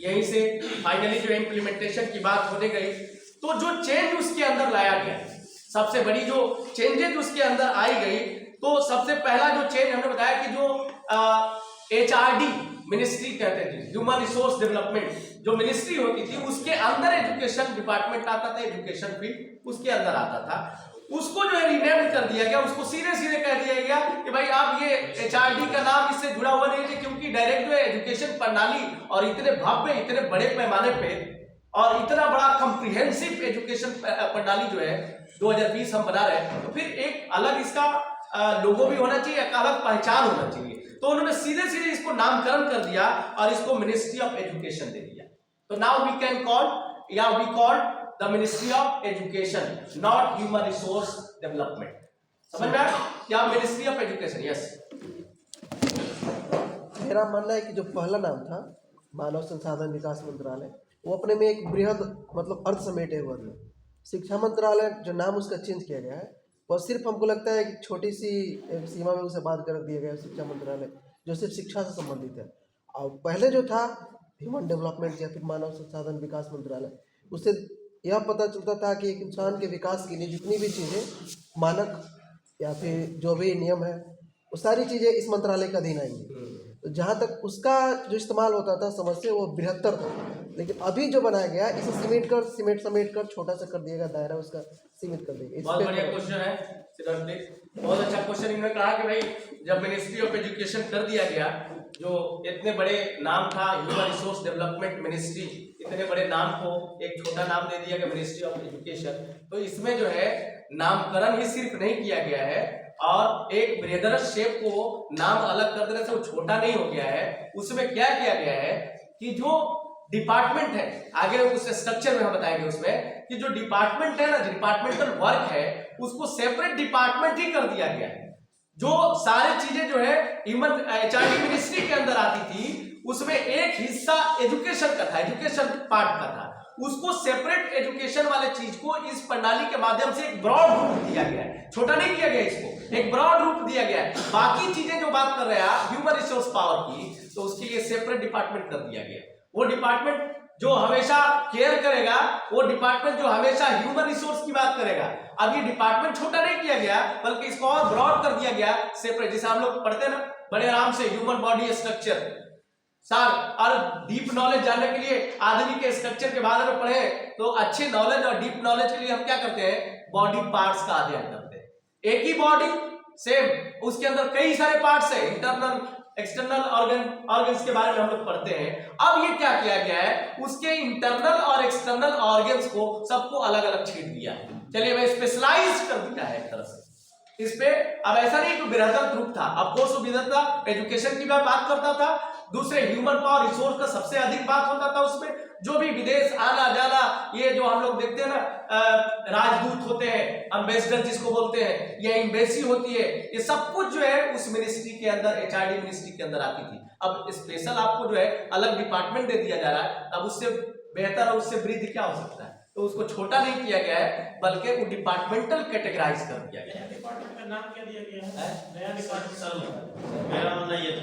यहीं से फाइनली जो इम्प्लीमेंटेशन की बात होने गई, तो जो चेंज उसके अंदर लाया गया, सबसे बड़ी जो चेंजेज उसके अंदर आई गई, तो सबसे पहला जो चेंज हमने बताया कि जो HRD मिनिस्ट्री कहते थे, ह्यूमन रिसोर्स डेवलपमेंट जो मिनिस्ट्री होती थी, उसके अंदर एजुकेशन डिपार्टमेंट आता था, एजुकेशन फील्ड उसके अंदर आता था, उसको जो है रीनेम कर दिया गया। उसको सीधे सीधे कह दिया गया कि भाई आप ये HRD का नाम इससे जुड़ा हुआ नहीं है, क्योंकि डायरेक्ट जो है एजुकेशन प्रणाली और इतने भव्य, इतने बड़े पैमाने पे और इतना बड़ा कॉम्प्रिहेंसिव एजुकेशन प्रणाली जो है 2020 हम बना रहे हैं, तो फिर एक अलग इसका लोगो भी होना चाहिए, एक अलग पहचान होना चाहिए। तो उन्होंने सीधे सीधे इसको नामकरण कर दिया और इसको मिनिस्ट्री ऑफ एजुकेशन दे दिया। तो नाउ वी कैन कॉल, या we call the ministry of education, not human resource development. समझ में आया, या मिनिस्ट्री ऑफ एजुकेशन। यस,
मेरा मानना है कि जो पहला नाम था मानव संसाधन विकास मंत्रालय, वो अपने में एक बृहद मतलब अर्थ समेटे हुआ था। शिक्षा मंत्रालय जो नाम उसका चेंज किया गया है, वह सिर्फ हमको लगता है कि छोटी सी सीमा में उसे बात कर दिया गया है, शिक्षा मंत्रालय जो सिर्फ शिक्षा से संबंधित है। और पहले जो था ह्यूमन डेवलपमेंट या फिर मानव संसाधन विकास मंत्रालय, उससे यह पता चलता था कि एक इंसान के विकास के लिए जितनी भी चीज़ें मानक या फिर जो भी नियम है, वो सारी चीज़ें इस मंत्रालय का अधीन आएंगी। तो जहाँ तक उसका जो इस्तेमाल होता था समझ से, वो बृहत्तर था। लेकिन अभी जो बनाया गया इसे समेट कर छोटा सा कर दिया गया, दायरा उसका सीमित कर दिया।
बहुत बढ़िया क्वेश्चन है सिद्धार्थ, बहुत अच्छा क्वेश्चन। इन्होंने कहा कि भाई जब मिनिस्ट्री ऑफ एजुकेशन कर दिया गया, जो इतने बड़े नाम था ह्यूमन रिसोर्स डेवलपमेंट मिनिस्ट्री, इतने बड़े नाम को एक छोटा नाम दे दिया गया मिनिस्ट्री ऑफ एजुकेशन। तो इसमें जो है नामकरण ही सिर्फ नहीं किया गया है, और एक ब्रेदरस शेप को नाम अलग कर देने से वो छोटा नहीं हो गया है। उसमें क्या किया गया है कि जो डिपार्टमेंट है, आगे उस स्ट्रक्चर में हम बताएंगे उसमें कि जो डिपार्टमेंट है ना, जो डिपार्टमेंटल वर्क है, उसको सेपरेट डिपार्टमेंट ही कर दिया गया है। जो सारी चीजें जो है ह्यूमन HRD मिनिस्ट्री के अंदर आती थी, उसमें एक हिस्सा एजुकेशन का था, एजुकेशन पार्ट का था, उसको सेपरेट एजुकेशन वाले चीज को इस प्रणाली के माध्यम से एक ब्रॉड रूप दिया गया है, छोटा नहीं किया गया, इसको एक ब्रॉड रूप दिया गया है। बाकी चीजें जो बात कर रहे हैं ह्यूमन रिसोर्स पावर की, तो उसके लिए सेपरेट डिपार्टमेंट कर दिया गया। वो डिपार्टमेंट जो हमेशा केयर करेगा, वो डिपार्टमेंट जो हमेशा ह्यूमन रिसोर्स की बात करेगा। अब ये डिपार्टमेंट छोटा नहीं किया गया, बल्कि इसको और ब्रॉड कर दिया गया, सेपरेट। जैसे हम लोग पढ़ते हैं ना बड़े आराम से ह्यूमन बॉडी स्ट्रक्चर सर, और डीप नॉलेज जानने के लिए आदमी के स्ट्रक्चर के बारे में पढ़े, तो अच्छे नॉलेज और डीप नॉलेज के लिए हम क्या करते हैं, बॉडी पार्ट्स का अध्ययन करते हैं। एक ही बॉडी सेम, उसके अंदर कई सारे पार्ट्स है, इंटरनल एक्सटर्नल ऑर्गन्स के बारे में हम लोग पढ़ते हैं। अब ये क्या किया गया है, उसके इंटरनल और एक्सटर्नल ऑर्गन्स को सबको अलग अलग छीट दिया है। चलिए मैं स्पेशलाइज कर दिया है एक तरह से इस पे। अब ऐसा नहीं कि बृहत्तर ग्रुप था, अब कोर्स विविधता एजुकेशन की बात करता था, दूसरे ह्यूमन पावर रिसोर्स का सबसे अधिक बात होता था उसमें। जो भी विदेश आना जाना, ये जो हम लोग देखते हैं ना, राजदूत होते हैं, एम्बेसडर जिसको बोलते हैं, या एम्बेसी होती है, ये सब कुछ जो है उस मिनिस्ट्री के अंदर, एचआरडी मिनिस्ट्री के अंदर आती थी। अब स्पेशल आपको जो है अलग डिपार्टमेंट दे दिया जा रहा है, अब उससे बेहतर और उससे वृद्धि क्या हो सकता है। तो उसको छोटा नहीं किया गया है, बल्कि वो डिपार्टमेंटल कैटेगराइज कर दिया गया है।
डिपार्टमेंट का नाम क्या दिया गया है? नया डिपार्टमेंट। सर मेरा मानना ये था,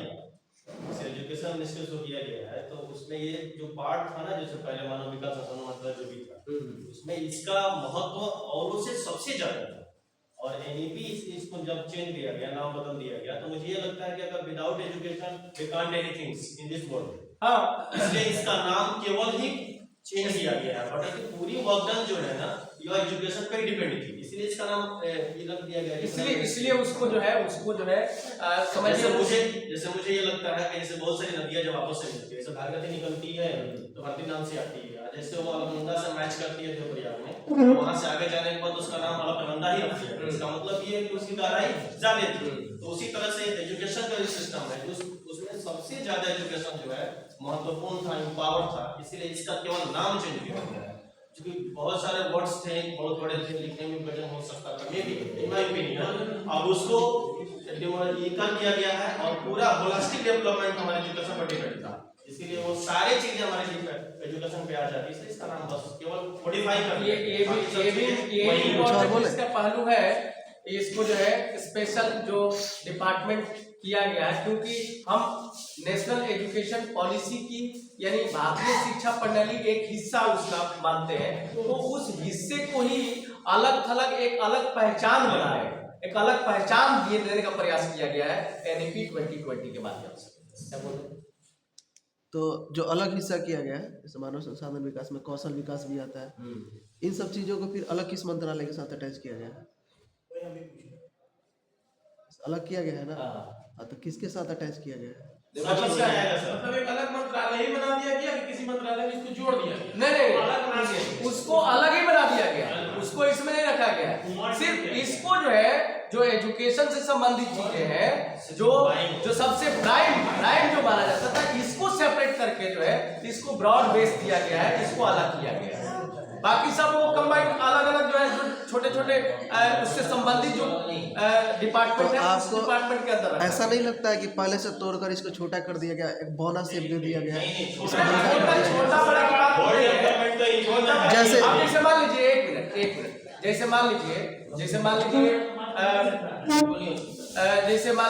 एजुकेशन मिनिस्ट्री को किया गया है, तो उसमें ये जो पार्ट था ना, जैसे पहले मानव विकास मंत्रालय जो भी था, उसमें इसका महत्व औरों से सबसे ज्यादा था। और एनईपी इसको जब चेंज किया गया, नाम बदल दिया गया, तो मुझे ये लगता है कि अगर without education we can't anything in this world. हाँ, इसलिए इसका नाम केवल ही चेंज किया गया है, बट पूरी वर्कडन जो है ना, ये एजुकेशन पे डिपेंड थी, इसलिए इसका नाम ये रख दिया गया।
इसलिए उसको जो है
समझिए, जैसे मुझे ये लगता है कि जैसे बहुत सारी नदियां जब आपस में मिलती है, जैसे भागीरथी निकलती है तो भारती नाम से आती है, जैसे वो अलकनंदा से मैच करती है देवप्रयाग में, तो वहां से आगे जाने के बाद उसका नाम अलकनंदा ही रखती है। इसका मतलब ये है कि उसकी गहराई ज्यादा थी। तो उसी तरह से एजुकेशन का जो सिस्टम है, उसमें सबसे ज्यादा एजुकेशन जो है महत्वपूर्ण था, इम्पावर था, इसीलिए इसका केवल नाम चेंज किया गया है। क्योंकि बहुत सारे वर्ड्स थे, बहुत बड़े थे, लिखने में वजन हो सकता था, may be in my opinion. अब उसको ये कर दिया गया है और पूरा होलिस्टिक डेवलपमेंट हमारे एजुकेशन पर डिपेंड था, इसीलिए वो सारी चीजें हमारे एजुकेशन पे आ जाती है। इसका नाम बस केवल मॉडिफाई कर दिया।
ये इसका पहलू है, इसको जो है स्पेशल जो डिपार्टमेंट किया गया है, क्योंकि हम नेशनल एजुकेशन पॉलिसी की यानी भारतीय शिक्षा प्रणाली एक हिस्सा उसका मानते हैं, तो उस हिस्से को ही अलग थलग एक अलग पहचान बनाए, एक अलग पहचान देने का प्रयास किया गया है एनईपी 2020 के माध्यम से।
तो जो अलग हिस्सा किया गया है, जैसे मानव संसाधन विकास में कौशल विकास भी आता है, इन सब चीजों को फिर अलग किस मंत्रालय के साथ अटैच किया गया है? अलग किया गया है ना, तो किसके साथ अटैच किया गया है?
मतलब एक अलग मंत्रालय ही बना दिया गया कि किसी मंत्रालय में इसको जोड़ दिया? नहीं, अलग बना दिया, उसको अलग ही बना दिया गया, उसको इसमें नहीं रखा गया। सिर्फ इसको जो है, जो एजुकेशन से संबंधित चीजें हैं, जो सबसे प्राइम जो माना जाता था, इसको सेपरेट करके जो है इसको ब्रॉड बेस दिया गया है, इसको अलग किया गया है। बाकी सब वो कंबाइंड अलग अलग जो है, जो छोटे छोटे उससे संबंधित जो डिपार्टमेंट है, उस डिपार्टमेट के अंदर
ऐसा नहीं लगता है कि पहले से तोड़कर इसको छोटा कर दिया गया, एक बोना शेप दे दिया गया है?
छोटा बड़ा की बात जैसे मान लीजिए, एक मिनट, जैसे मान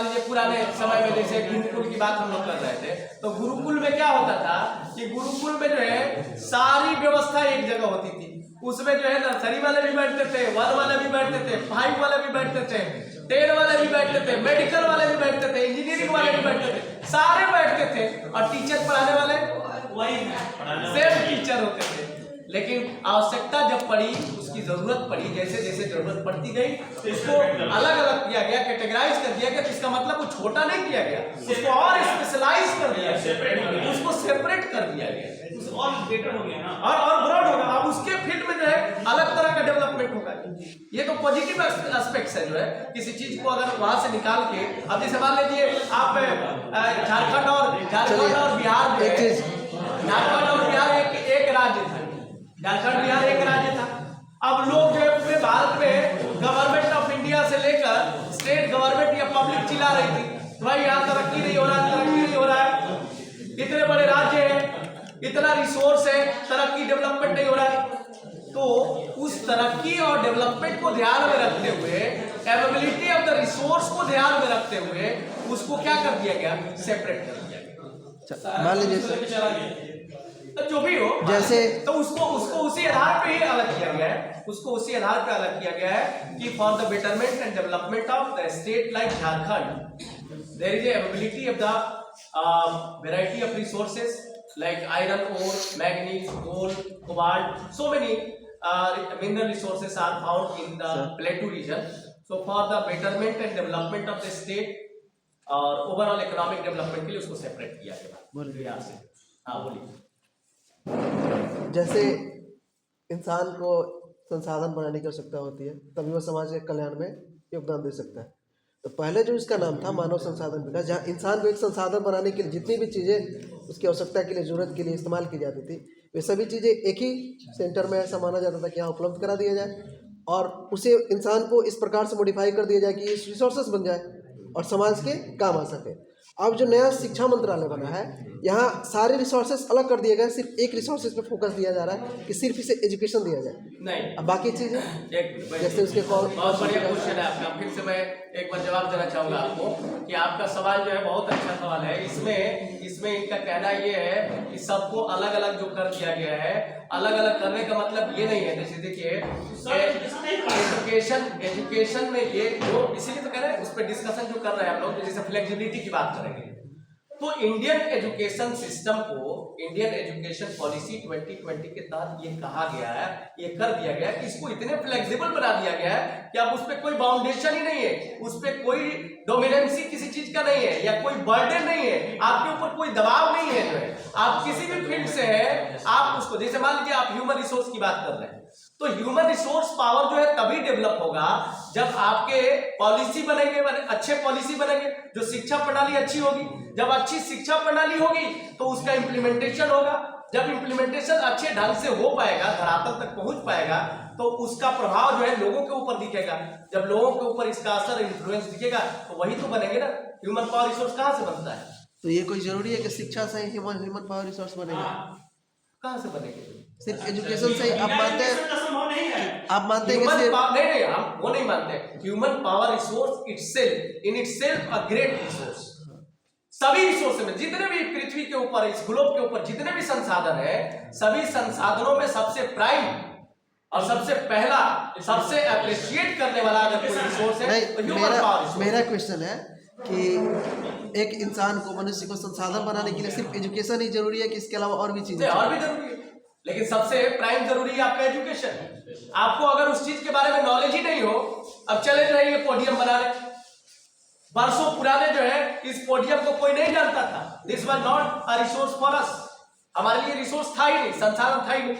लीजिए पुराने समय में जैसे गुरुकुल की बात हम लोग कर रहे थे, तो गुरुकुल में क्या होता था कि गुरुकुल में जो है सारी व्यवस्था एक जगह होती थी। उसमें जो है नर्सरी वाले भी बैठते थे, 1 वाले भी बैठते थे, 5 वाले भी बैठते थे, 10 वाले भी बैठते थे, मेडिकल वाले भी बैठते थे, इंजीनियरिंग वाले भी बैठते थे, सारे बैठते थे। और टीचर पढ़ाने वाले वही सेम टीचर होते थे। लेकिन आवश्यकता जब पड़ी, उसकी जरूरत पड़ी, जैसे जैसे जरूरत पड़ती गई, तो इसको अलग अलग किया गया, कैटेगराइज कर दिया गया। तो इसका मतलब वो छोटा नहीं किया गया, उसको और स्पेशलाइज कर दिया, उसको सेपरेट कर दिया गया, और बेटर हो गया ना, और ब्रॉड होगा। अब उसके फील्ड में जो है अलग तरह का डेवलपमेंट होगा। ये तो पॉजिटिव एस्पेक्ट्स है जो है, किसी चीज को अगर वहां से निकाल के, अब जैसे मान लीजिए आप झारखंड और बिहार में, झारखंड और बिहार एक राज्य था, झारखंड बिहार एक राज्य था। अब लोग जो है पूरे भारत में गवर्नमेंट ऑफ इंडिया से लेकर स्टेट गवर्नमेंट या पब्लिक चिल्ला रही थी, भाई यहाँ तरक्की नहीं हो रहा, तरक्की नहीं हो रहा है, इतने बड़े राज्य है, इतना रिसोर्स है, तरक्की डेवलपमेंट नहीं हो रहा है। तो उस तरक्की और डेवलपमेंट को ध्यान में रखते हुए, एवेबिलिटी ऑफ द रिसोर्स को ध्यान में रखते हुए, उसको क्या कर दिया गया, सेपरेट कर दिया गया।
मान लीजिए
जो भी हो,
जैसे
तो उसको उसी आधार पे ही अलग किया गया है, उसको उसी आधार पे अलग किया गया है कि for the betterment and development of the state like Jharkhand, there is ability of the variety of resources like iron ore, manganese, gold, cobalt, so many mineral resources are found in the plateau region. So for the betterment and development of the state, और overall economic development के लिए उसको separate किया गया।
बोलिए।
यहाँ से हाँ बोलिए।
जैसे इंसान को संसाधन बनाने की आवश्यकता होती है, तभी वह समाज के कल्याण में योगदान दे सकता है। तो पहले जो इसका नाम था मानव संसाधन विकास, जहाँ इंसान को एक संसाधन बनाने के लिए जितनी भी चीज़ें उसकी आवश्यकता के लिए, जरूरत के लिए इस्तेमाल की जाती थी, वे सभी चीज़ें एक ही सेंटर में ऐसा माना जाता था कि यहाँ उपलब्ध करा दिया जाए और उसे इंसान को इस प्रकार से मॉडिफाई कर दिया जाए कि ये रिसोर्सेस बन जाए और समाज के काम आ सके। अब जो नया शिक्षा मंत्रालय बना है, यहाँ सारे रिसोर्सेस अलग कर दिए गए, सिर्फ एक रिसोर्सेज पे फोकस दिया जा रहा है कि सिर्फ इसे एजुकेशन दिया जाए।
नहीं,
अब बाकी चीज़ें
एक
जैसे उसके कॉल,
बहुत बढ़िया क्वेश्चन है आपका। फिर से मैं एक बार जवाब देना चाहूंगा आपको कि आपका सवाल जो है बहुत अच्छा सवाल है। इसमें इनका कहना ये है कि सबको अलग अलग जो कर दिया गया है, अलग अलग करने का मतलब ये नहीं है। जैसे देखिए एजुकेशन में ये जो इसीलिए तो कह रहे हैं, उस पर डिस्कशन जो कर रहे हैं हम लोग, जैसे फ्लेक्सिबिलिटी की बात करेंगे तो इंडियन एजुकेशन सिस्टम को इंडियन एजुकेशन पॉलिसी 2020 के तहत ये कहा गया है, ये कर दिया गया है कि इसको इतने फ्लेक्सिबल बना दिया गया है कि अब उस पर कोई बाउंडेशन ही नहीं है, उस पर कोई डोमिनेंसी किसी चीज का नहीं है या कोई बर्डन नहीं है, आपके ऊपर कोई दबाव नहीं है। जो है आप किसी भी फील्ड से है, आप उसको, जैसे मान लीजिए आप ह्यूमन रिसोर्स की बात कर रहे हैं, तो ह्यूमन रिसोर्स पावर जो है तभी डेवलप होगा जब आपके पॉलिसी बनेंगे, अच्छे पॉलिसी बनेंगे, जो शिक्षा प्रणाली अच्छी होगी। जब अच्छी शिक्षा प्रणाली होगी तो उसका इम्प्लीमेंटेशन होगा। जब इम्प्लीमेंटेशन अच्छे ढंग से हो पाएगा, धरातल तक पहुंच पाएगा, तो उसका प्रभाव जो है लोगों के ऊपर दिखेगा। जब लोगों के ऊपर इसका असर, इन्फ्लुएंस दिखेगा तो वही तो बनेंगे ना। ह्यूमन पावर रिसोर्स कहाँ से बनता है?
तो ये कोई जरूरी है कि शिक्षा से ही ह्यूमन पावर रिसोर्स बनेगा?
कहाँ से बनेंगे?
सिर्फ एजुकेशन से ही आप मानते हैं? आप मानते हैं कि
ह्यूमन
सिर्फ
नहीं, हम वो नहीं मानते। Human power resource itself in itself a great resource. सभी रिसोर्स में, जितने भी पृथ्वी के ऊपर, इस ग्लोब के ऊपर जितने भी संसाधन है, सभी संसाधनों में सबसे प्राइम और सबसे पहला, सबसे अप्रिशिएट करने वाला अगर कोई रिसोर्स है तो ह्यूमन पावर रिसोर्स।
मेरा क्वेश्चन है कि एक इंसान को, मनुष्य को संसाधन बनाने के लिए सिर्फ एजुकेशन ही जरूरी है कि इसके अलावा और भी चीजें?
और भी जरूरी है, लेकिन सबसे प्राइम जरूरी है आपका एजुकेशन। आपको अगर उस चीज के बारे में नॉलेज ही नहीं हो, अब चले जो है ये पोडियम बना रहे, वर्षों पुराने जो है इस पोडियम को कोई नहीं जानता था। This was not a resource for us, हमारे लिए रिसोर्स था ही नहीं, संसाधन था ही नहीं।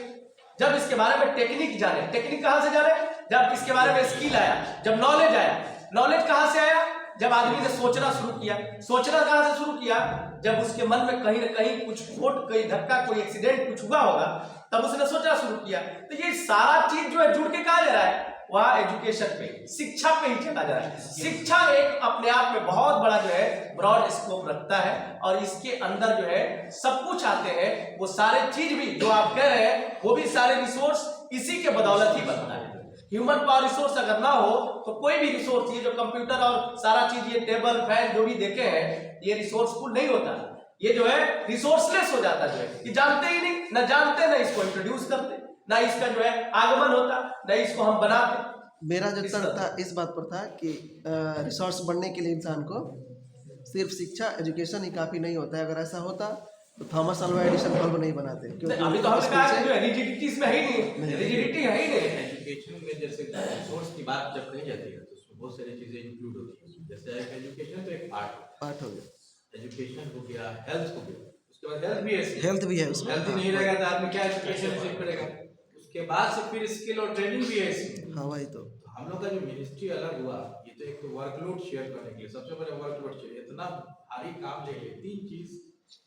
जब इसके बारे में टेक्निक जाने, टेक्निक कहां से जाने? जब इसके बारे में स्किल आया, जब नॉलेज आया। नॉलेज कहां से आया? जब आदमी ने सोचना शुरू किया। सोचना कहां से शुरू किया? जब उसके मन में कहीं ना कहीं कुछ खोट, कोई धक्का, कोई एक्सीडेंट कुछ हुआ होगा, तब उसने सोचना शुरू किया। तो ये सारा चीज जो है जुड़ के कहा जा रहा है, वह एजुकेशन पे, शिक्षा पे ही चला जा रहा है। शिक्षा एक अपने आप में बहुत बड़ा जो है ब्रॉड स्कोप रखता है और इसके अंदर जो है सब कुछ आते हैं। वो सारे चीज भी जो आप कह रहे हैं, वो भी सारे रिसोर्स इसी के बदौलत ही बनता है। ह्यूमन पावर रिसोर्स अगर ना हो तो कोई भी रिसोर्स, ये जो कंप्यूटर और सारा चीज, ये टेबल फैन जो भी देखे हैं, ये रिसोर्सफुल नहीं होता। ये जो है रिसोर्सलेस हो जाता है, कि जानते ही नहीं, ना जानते ना इसको इंट्रोड्यूस करते, ना इसका जो है आगमन होता, ना इसको हम बनाते।
मेरा जो तर्क था इस बात पर था कि रिसोर्स बनने के लिए इंसान को सिर्फ शिक्षा, एजुकेशन ही काफ़ी नहीं होता है। अगर ऐसा होता तो थॉमस अल्वा एडिसन बल्ब नहीं बनाते, क्योंकि
अभी तो हमने कहा कि रिजिडिटी इसमें है ही नहीं, रिजिडिटी है ही नहीं।
एजुकेशन में जैसे रिसोर्स की बात जब कही जाती है तो उसमें बहुत सारी चीजें इंक्लूड होती हैं। जैसे एक एजुकेशन तो एक पार्ट
हो गया,
एजुकेशन हो गया, हेल्थ हो गया, उसके बाद हेल्थ भी है,
हेल्थ भी है उसमें।
हेल्थ ही नहीं रहेगा तो आदमी क्या एजुकेशन सीख करेगा? उसके बाद से फिर स्किल और ट्रेनिंग भी है इसमें।
हाँ वही तो
हम लोग का जो मिनिस्ट्री अलग हुआ, ये तो एक वर्कलोड शेयर करने के लिए सबसे पहले वर्कलोड चाहिए। इतना भारी काम लेके 3 चीज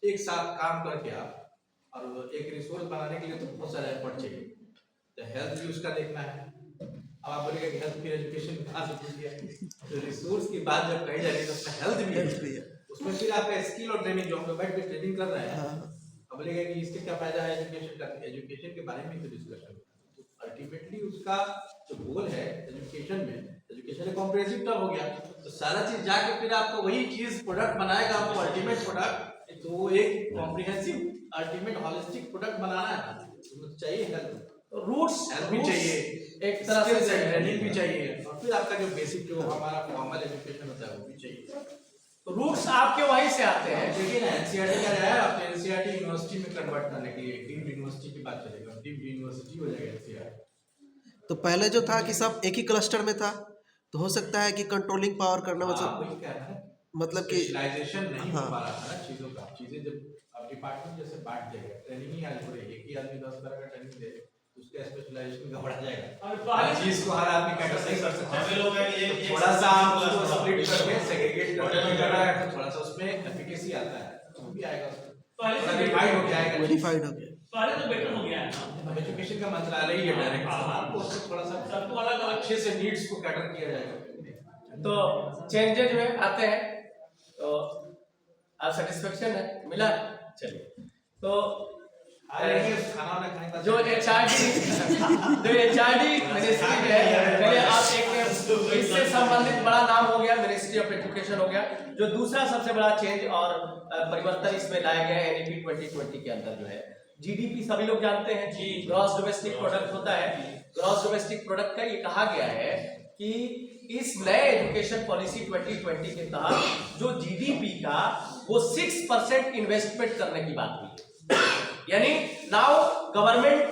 एक साथ काम करके आप, और एक रिसोर्स बनाने के लिए तो बहुत सारा एफर्ट चाहिए। तो हेल्थ भी उसका देखना है। अब आप बोलेंगे कि हेल्थ फिर एजुकेशन कहाँ से पूछ गया? तो रिसोर्स की बात जब कही जा रही है तो उसमें हेल्थ भी है, उसमें फिर आपका स्किल और ट्रेनिंग, जो हम लोग बैठ के ट्रेनिंग कर रहे हैं, अब बोलेगा कि इससे क्या फायदा है एजुकेशन का? एजुकेशन के बारे में तो डिस्कशन, अल्टीमेटली उसका जो गोल है एजुकेशन में, एजुकेशन कॉम्प्रिहेंसिव टर्म हो गया, तो सारा चीज जाके फिर आपको वही चीज प्रोडक्ट बनाएगा, आपको अल्टीमेट प्रोडक्ट। तो वो एक कॉम्प्रिहेंसिव अल्टीमेट होलिस्टिक प्रोडक्ट बनाना है, तो चाहिए हेल्थ,
रूट्स
भी चाहिए,
एक तरह से
ट्रेनिंग भी चाहिए, और फिर आपका जो बेसिक जो हमारा फॉर्मल एजुकेशन होता है वो भी चाहिए।
तो रूट्स आपके वहीं से आते हैं।
देखिए ना, एनसीईआरटी का है, आप एनसीईआरटी यूनिवर्सिटी में कन्वर्ट करने के लिए डीम्ड यूनिवर्सिटी की बात चलेगा, डीम्ड यूनिवर्सिटी हो जाएगा एनसीईआरटी।
तो पहले जो था कि सब एक ही क्लस्टर में था, तो हो सकता है कि कंट्रोलिंग पावर करना, मतलब
वही कह रहा है
मतलब कि
स्पेशलाइजेशन नहीं
हाँ।
हो पा रहा था ना चीजों का। चीजें जब अब डिपार्टमेंट जैसे बांट दिया गया, ट्रेनिंग ही आज हो रही है, एक ही आदमी 10 तरह का ट्रेनिंग दे तो उसका स्पेशलाइजेशन गड़बड़ा जाएगा। हर चीज को हर आदमी कैटर नहीं कर सकता।
हमें लोग हैं ये
थोड़ा सा आप उसको स्प्लिट करके सेग्रीगेट करके करना है तो थोड़ा सा उसमें एफिकेसी आता है, तो भी आएगा उसमें।
पहले से
वेरीफाइड हो जाएगा,
वेरीफाइड हो गया।
पहले तो बेटर हो गया है ना।
अब एजुकेशन का मंत्रालय ही है डायरेक्ट, आपको उसको थोड़ा सा
सबको अलग अलग
अच्छे से नीड्स को कैटर किया जाएगा।
तो चेंजेज में आते हैं तो आप सेटिस्फेक्शन है मिला। चलिए तो
खाना वाना खाने का
जो HRD मिनिस्ट्री है, पहले आप एक इससे संबंधित बड़ा नाम हो गया मिनिस्ट्री ऑफ एजुकेशन हो गया। जो दूसरा सबसे बड़ा चेंज और परिवर्तन इसमें लाया गया है NEP 2020 के अंदर जो है GDP, सभी लोग जानते हैं जी, ग्रॉस डोमेस्टिक प्रोडक्ट होता है। ग्रॉस डोमेस्टिक प्रोडक्ट का ये कहा गया है कि इस नए एजुकेशन पॉलिसी 2020 के तहत जो GDP का वो 6% इन्वेस्टमेंट करने की बात हुई है। यानी now government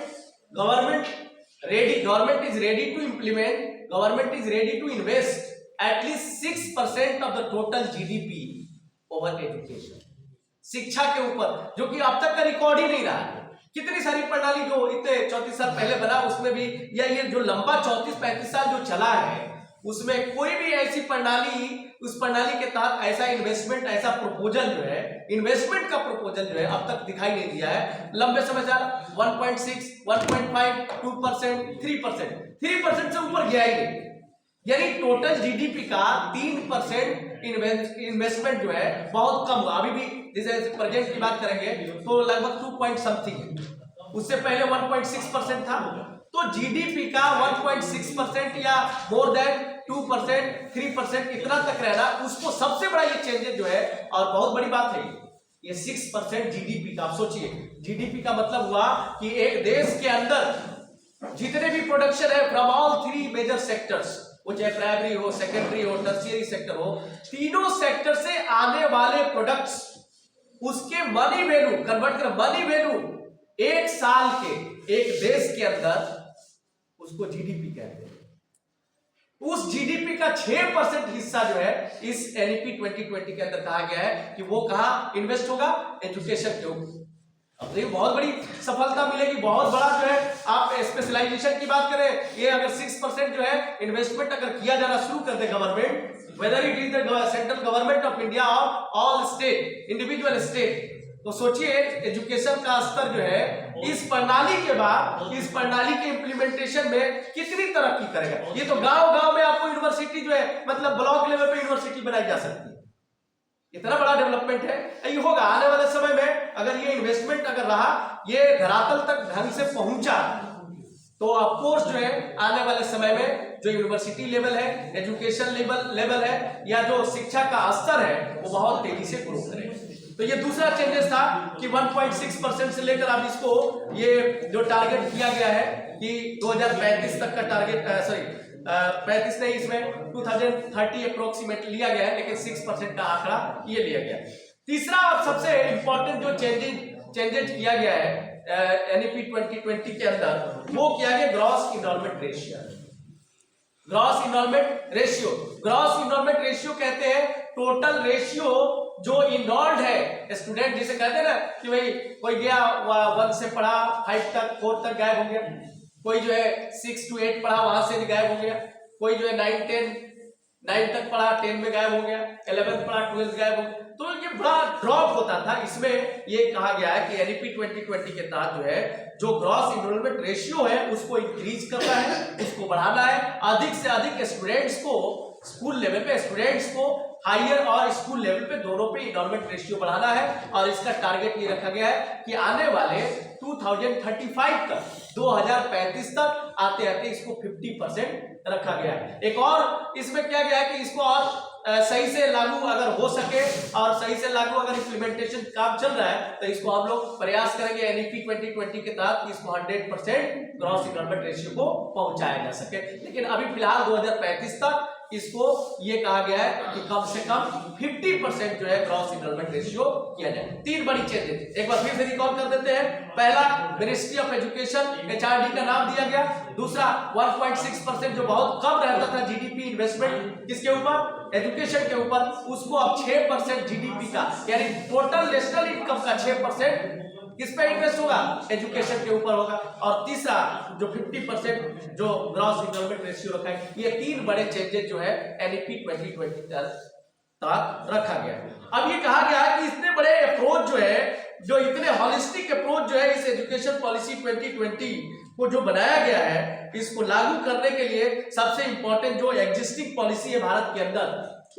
is ready to implement, government is ready to invest at least 6% of the total GDP over education, शिक्षा के ऊपर, जो कि अब तक का रिकॉर्ड ही नहीं रहा है। कितनी सारी प्रणाली जो इतने 34 साल पहले बना उसमें भी, या ये जो लंबा 34-35 साल जो चला है उसमें कोई भी ऐसी प्रणाली, उस प्रणाली के तहत ऐसा इन्वेस्टमेंट, ऐसा प्रपोजल जो है, इन्वेस्टमेंट का प्रपोजल जो है अब तक दिखाई नहीं दिया है। लंबे समय से 1.6, 1.5, 2%, 3% से ऊपर गया ही नहीं। यानी टोटल GDP का 3% इन्वेस्टमेंट जो है बहुत कम हुआ। अभी भी जैसे प्रेजेंट की बात करेंगे तो लगभग 2 पॉइंट समथिंग है, उससे पहले 1.6% था। तो GDP का 1.6% या मोर देन 2%, 3% इतना तक रहना, उसको सबसे बड़ा ये चेंजेस जो है, और बहुत बड़ी बात है ये 6% GDP का। आप सोचिए, GDP का मतलब हुआ कि एक देश के अंदर जितने भी प्रोडक्शन है फ्रॉम ऑल 3 मेजर सेक्टर्स, वो चाहे प्राइमरी हो, सेकेंडरी हो, टर्शियरी सेक्टर हो, तीनों सेक्टर से आने वाले प्रोडक्ट्स, उसके मनी वैल्यू कन्वर्ट कर, मनी वैल्यू एक साल के एक देश के अंदर उसको GDP कहते हैं। उस GDP का 6% हिस्सा जो है इस NEP 2020 के अंदर कहा गया है कि वो कहां इन्वेस्ट होगा, एजुकेशन के ऊपर। अब देखिए बहुत बड़ी सफलता मिलेगी, बहुत बड़ा जो है, आप स्पेशलाइजेशन की बात करें, ये अगर 6% जो है इन्वेस्टमेंट अगर किया जाना शुरू कर दे government, whether it is the central government of India और ऑल स्टेट, इंडिविजुअल स्टेट, तो सोचिए एजुकेशन का स्तर जो है इस प्रणाली के बाद, इस प्रणाली के इम्प्लीमेंटेशन में कितनी तरक्की करेगा। ये तो गांव-गांव में आपको यूनिवर्सिटी जो है, मतलब ब्लॉक लेवल पे यूनिवर्सिटी बनाई जा सकती है। इतना बड़ा डेवलपमेंट है, ये होगा आने वाले समय में। अगर ये इन्वेस्टमेंट अगर रहा, ये धरातल तक ढंग से पहुंचा, तो ऑफ कोर्स जो है आने वाले समय में जो यूनिवर्सिटी लेवल है, एजुकेशन लेवल है, या जो शिक्षा का स्तर है, वो बहुत तेजी से ग्रो करेगा। तो ये दूसरा चेंजेस था कि 1.6% से लेकर अब इसको ये जो टारगेट किया गया है कि 2035 तक का टारगेट, 35 नहीं, इसमें 2030 अप्रोक्सीमेट लिया गया है, लेकिन 6% का आंकड़ा ये लिया गया। तीसरा और सबसे इंपॉर्टेंट जो चेंजेस किया गया है NEP 2020 के अंदर, वो किया गया gross enrollment ratio. Gross enrollment ratio कहते हैं टोटल रेशियो जो इनरोल्ड है स्टूडेंट, जिसे कहते हैं ना कि भाई कोई गया 1 से पढ़ा 5 तक, 4 तक गायब हो गया, कोई जो है 6 to 8 पढ़ा वहां से भी गायब हो गया, कोई जो है 9 तक पढ़ा 10 में गायब हो गया, 11 पढ़ा 12 गायब हो गया। तो ये बड़ा ड्रॉप होता था। इसमें ये कहा गया है कि NEP 2020 के तहत जो है जो ग्रॉस इनरोलमेंट रेशियो है उसको इंक्रीज करना है, उसको बढ़ाना है, अधिक से अधिक स्टूडेंट्स को स्कूल लेवल पे, स्टूडेंट्स को हायर और स्कूल लेवल पे दोनों पे इनरोलमेंट रेशियो बढ़ाना है। और इसका टारगेट ये रखा गया है कि आने वाले 2035 तक, 2035 तक आते आते इसको 50% रखा गया है। एक और इसमें क्या गया है कि इसको और सही से लागू अगर हो सके, और सही से लागू अगर इम्प्लीमेंटेशन काम चल रहा है, तो इसको हम लोग प्रयास करेंगे NEP 2020 के तहत इसको 100% ग्रॉस इनरोलमेंट रेशियो को पहुंचाया जा सके। लेकिन अभी फिलहाल 2035 तक इसको ये कहा गया है कि कम से कम 50% जो है ग्रॉस इनरोलमेंट रेशियो किया जाए। 3 बड़ी चेंजेस एक बार फिर से रिकॉल कर देते हैं। पहला, मिनिस्ट्री ऑफ एजुकेशन HRD का नाम दिया गया। दूसरा, 1.6% जो बहुत कम रहता था जीडीपी इन्वेस्टमेंट किसके ऊपर, एजुकेशन के ऊपर, उसको अब 6% जीडीपी का यानी टोटल नेशनल इनकम का 6% किस पे इन्वेस्ट होगा, एजुकेशन के ऊपर होगा। और तीसरा जो 50% जो ग्रॉस इनरोलमेंट रेशियो रखा है, ये 3 बड़े चेंजेस जो है NEP 2020 तक रखा गया है। अब ये कहा गया है कि इतने बड़े अप्रोच जो है, जो इतने हॉलिस्टिक अप्रोच जो है इस एजुकेशन पॉलिसी 2020 को जो बनाया गया है, इसको लागू करने के लिए सबसे इंपॉर्टेंट जो एग्जिस्टिंग पॉलिसी है भारत के अंदर,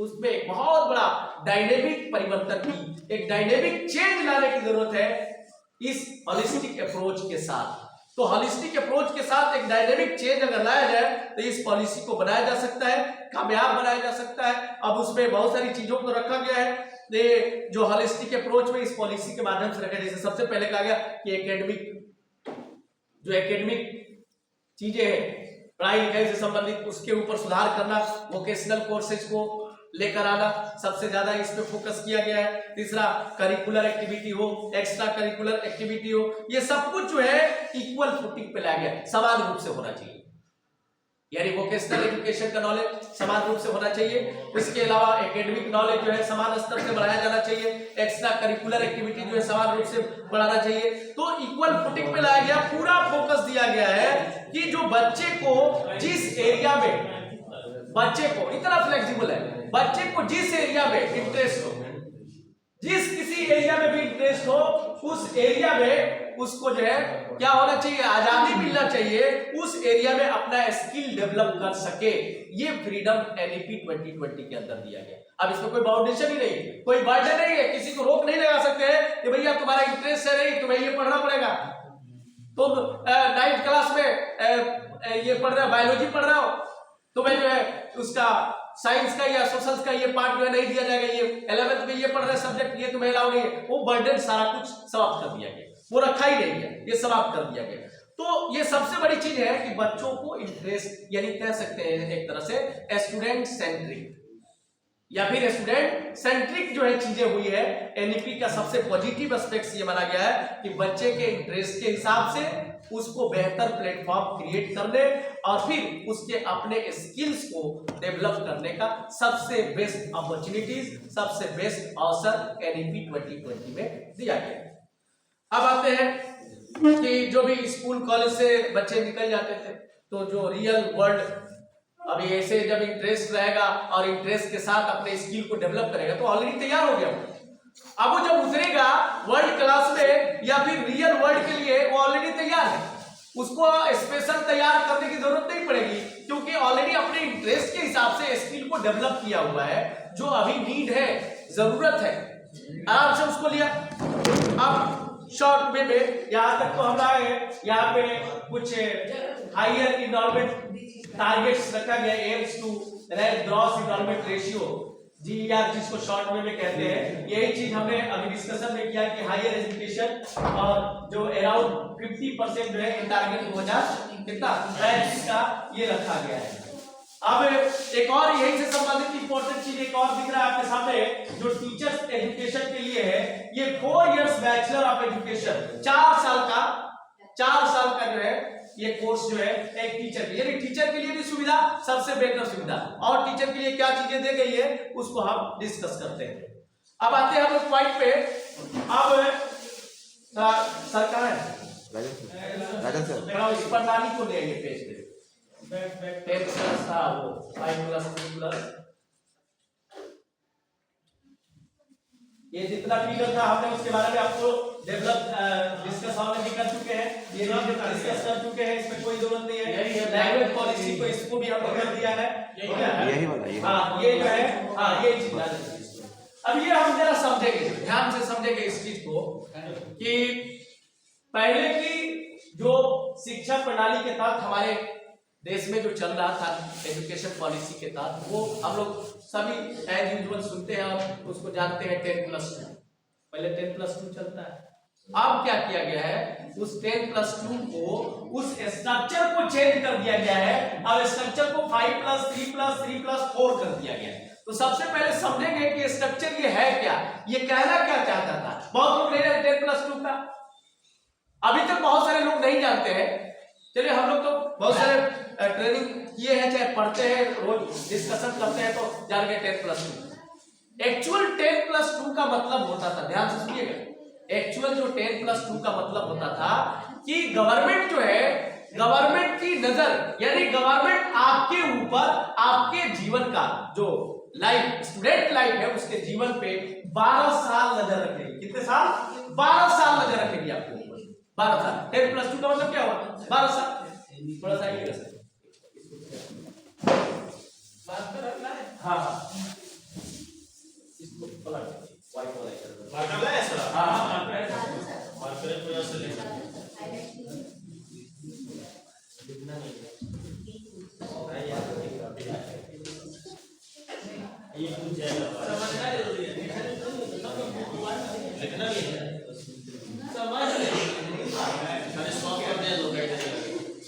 उसमें एक बहुत बड़ा डायनेमिक परिवर्तन की, एक डायनेमिक चेंज लाने की जरूरत है इस हॉलिस्टिक अप्रोच के साथ। तो हॉलिस्टिक अप्रोच के साथ एक डायनेमिक चेंज अगर लाया जाए तो इस पॉलिसी को बनाया जा सकता है, कामयाब बनाया जा सकता है। अब उसमें बहुत सारी चीजों को रखा गया है, ये जो हॉलिस्टिक अप्रोच में इस पॉलिसी के माध्यम से रखा है। जैसे सबसे पहले कहा गया कि एकेडमिक चीजें हैं, पढ़ाई लिखाई से संबंधित, उसके ऊपर सुधार करना, वोकेशनल कोर्सेज को लेकर आना, सबसे ज्यादा इस पे फोकस किया गया है। तीसरा, करिकुलर एक्टिविटी हो, एक्स्ट्रा करिकुलर एक्टिविटी हो, ये सब कुछ जो है इक्वल फुटिंग पे लाया गया, समान रूप से होना चाहिए। यानी वोकेशनल एजुकेशन का नॉलेज समान रूप से होना चाहिए। इसके अलावा एकेडमिक नॉलेज जो है समान स्तर से बढ़ाया जाना चाहिए। एक्स्ट्रा करिकुलर एक्टिविटी जो है समान रूप से बढ़ाना चाहिए। तो इक्वल फुटिंग पे लाया गया, पूरा फोकस दिया गया है कि जो बच्चे को जिस एरिया में, बच्चे को इतना फ्लेक्सिबल है, बच्चे को जिस एरिया में इंटरेस्ट हो, जिस किसी एरिया में भी इंटरेस्ट हो, उस एरिया में उसको जो है क्या होना चाहिए, आजादी मिलना चाहिए, उस एरिया में अपना स्किल डेवलप कर सके। ये फ्रीडम NEP 2020 के अंदर दिया गया। अब इसमें कोई बाउंडेशन ही नहीं, कोई बर्डन नहीं है, किसी को रोक नहीं लगा सकते हैं कि भैया तुम्हारा इंटरेस्ट है नहीं, तुम्हें ये पढ़ना पड़ेगा। तुम 9th क्लास में ये पढ़ रहे हो, बायोलॉजी पढ़ रहे हो, तुम्हें जो है उसका साइंस का या सोशल का ये पार्ट जो है नहीं दिया जाएगा, ये 11th में ये पढ़ रहे सब्जेक्ट ये तुम्हें अलाउ नहीं है। वो बर्डन सारा कुछ समाप्त कर दिया गया, वो रखा ही नहीं है, ये समाप्त कर दिया गया। तो ये सबसे बड़ी चीज है कि बच्चों को इंटरेस्ट, यानी कह सकते हैं एक तरह से स्टूडेंट सेंट्रिक या फिर स्टूडेंट सेंट्रिक जो है चीजें हुई है। NEP का सबसे पॉजिटिव एस्पेक्ट ये माना गया है कि बच्चे के इंटरेस्ट के हिसाब से उसको बेहतर प्लेटफॉर्म क्रिएट करने और फिर उसके अपने स्किल्स को डेवलप करने का सबसे बेस्ट अपॉर्चुनिटीज, सबसे बेस्ट अवसर NEP 2020 में दिया गया। अब आते हैं कि जो भी स्कूल कॉलेज से बच्चे निकल जाते थे, तो जो रियल वर्ल्ड अभी ऐसे जब इंटरेस्ट रहेगा और इंटरेस्ट के साथ अपने स्किल को डेवलप करेगा तो ऑलरेडी तैयार हो गया। अब वो जब उतरेगा वर्ल्ड क्लास में या फिर रियल वर्ल्ड के लिए, वो ऑलरेडी तैयार है, उसको स्पेशल तैयार करने की जरूरत नहीं पड़ेगी, क्योंकि ऑलरेडी अपने इंटरेस्ट के हिसाब से स्किल को डेवलप किया हुआ है। जो अभी नीड है, जरूरत है, आराम से उसको लिया। अब शॉर्ट में यहाँ तक तो हम आए, यहाँ पे कुछ हायर इनरोलमेंट टारगेट्स रखा गया, aims to gross enrollment ratio, GER, जिसको शॉर्ट में कहते हैं। यही चीज हमने अभी डिस्कशन में किया कि हायर एजुकेशन और जो अराउंड 50% जो है टारगेट 2035 का ये रखा गया है। अब एक और यही से संबंधित इंपॉर्टेंट चीज एक और दिख रहा है आपके सामने, जो टीचर्स एजुकेशन के लिए है, ये 4 इयर्स बैचलर ऑफ एजुकेशन, 4 साल का जो है ये कोर्स जो है एक टीचर के लिए, यानी टीचर के लिए भी सुविधा, सबसे बेटर सुविधा। और टीचर के लिए क्या चीजें दी गई है उसको हम डिस्कस करते हैं। अब आते हैं हम लोग पॉइंट पे। अब सर कहाँ है, राजन सर, इस प्रणाली को ले आइए पेज पे। 10 प्लस था वो 5 प्लस 3 प्लस, ये जितना पीरियड था हमने उसके बारे में आपको डेवलप डिस्कस ऑलरेडी कर चुके हैं, ये डिस्कस कर चुके हैं, इसमें कोई जरूरत नहीं है। लैंग्वेज पॉलिसी को इसको भी हमने कर दिया है, यही वाला, हाँ ये जो है, हाँ ये चीज। अब ये हम जरा समझेंगे, ध्यान से समझेंगे इस चीज को कि पहले की जो शिक्षा प्रणाली के तहत हमारे देश में जो चल रहा था एजुकेशन पॉलिसी के तहत, वो हम लोग सभी एज यूजुअल सुनते हैं और उसको जानते हैं 10+2। पहले 10+2 चलता है। अब क्या किया गया है, उस 10+2 को उस स्ट्रक्चर को चेंज कर दिया गया है। अब स्ट्रक्चर को 5+3+3+4 कर दिया गया है। तो सबसे पहले समझेंगे कि स्ट्रक्चर ये है क्या, ये कहना क्या चाहता था। बहुत लोग नहीं जानते 10+2 का, अभी तक बहुत सारे लोग नहीं जानते हैं। चलिए हम लोग तो बहुत सारे ट्रेनिंग किए हैं, चाहे पढ़ते हैं, रोज डिस्कशन करते हैं, तो जान गए 10+2। एक्चुअल 10+2 का मतलब होता था, ध्यान से सुनिएगा, एक्चुअल जो 10+2 का मतलब होता था कि गवर्नमेंट जो है, गवर्नमेंट की नजर, यानी गवर्नमेंट आपके ऊपर, आपके जीवन का जो लाइफ, स्टूडेंट लाइफ है, उसके जीवन पे 12 साल नजर रखेगी। कितने साल? 12 साल नजर रखेगी आपके ऊपर। 12 साल। 10+2 का मतलब क्या हुआ? 12 साल। थोड़ा सा आगे कर बात कर रहा है। हाँ इसको पलट वाइट वाला कर
मार्कर है सर।
हाँ
मार्कर है पूरा से लेकर लिखना नहीं है ये पूछ जाएगा, समझना जरूरी है, लिखना भी है, समझ ले सारे स्टॉप कर दे लोग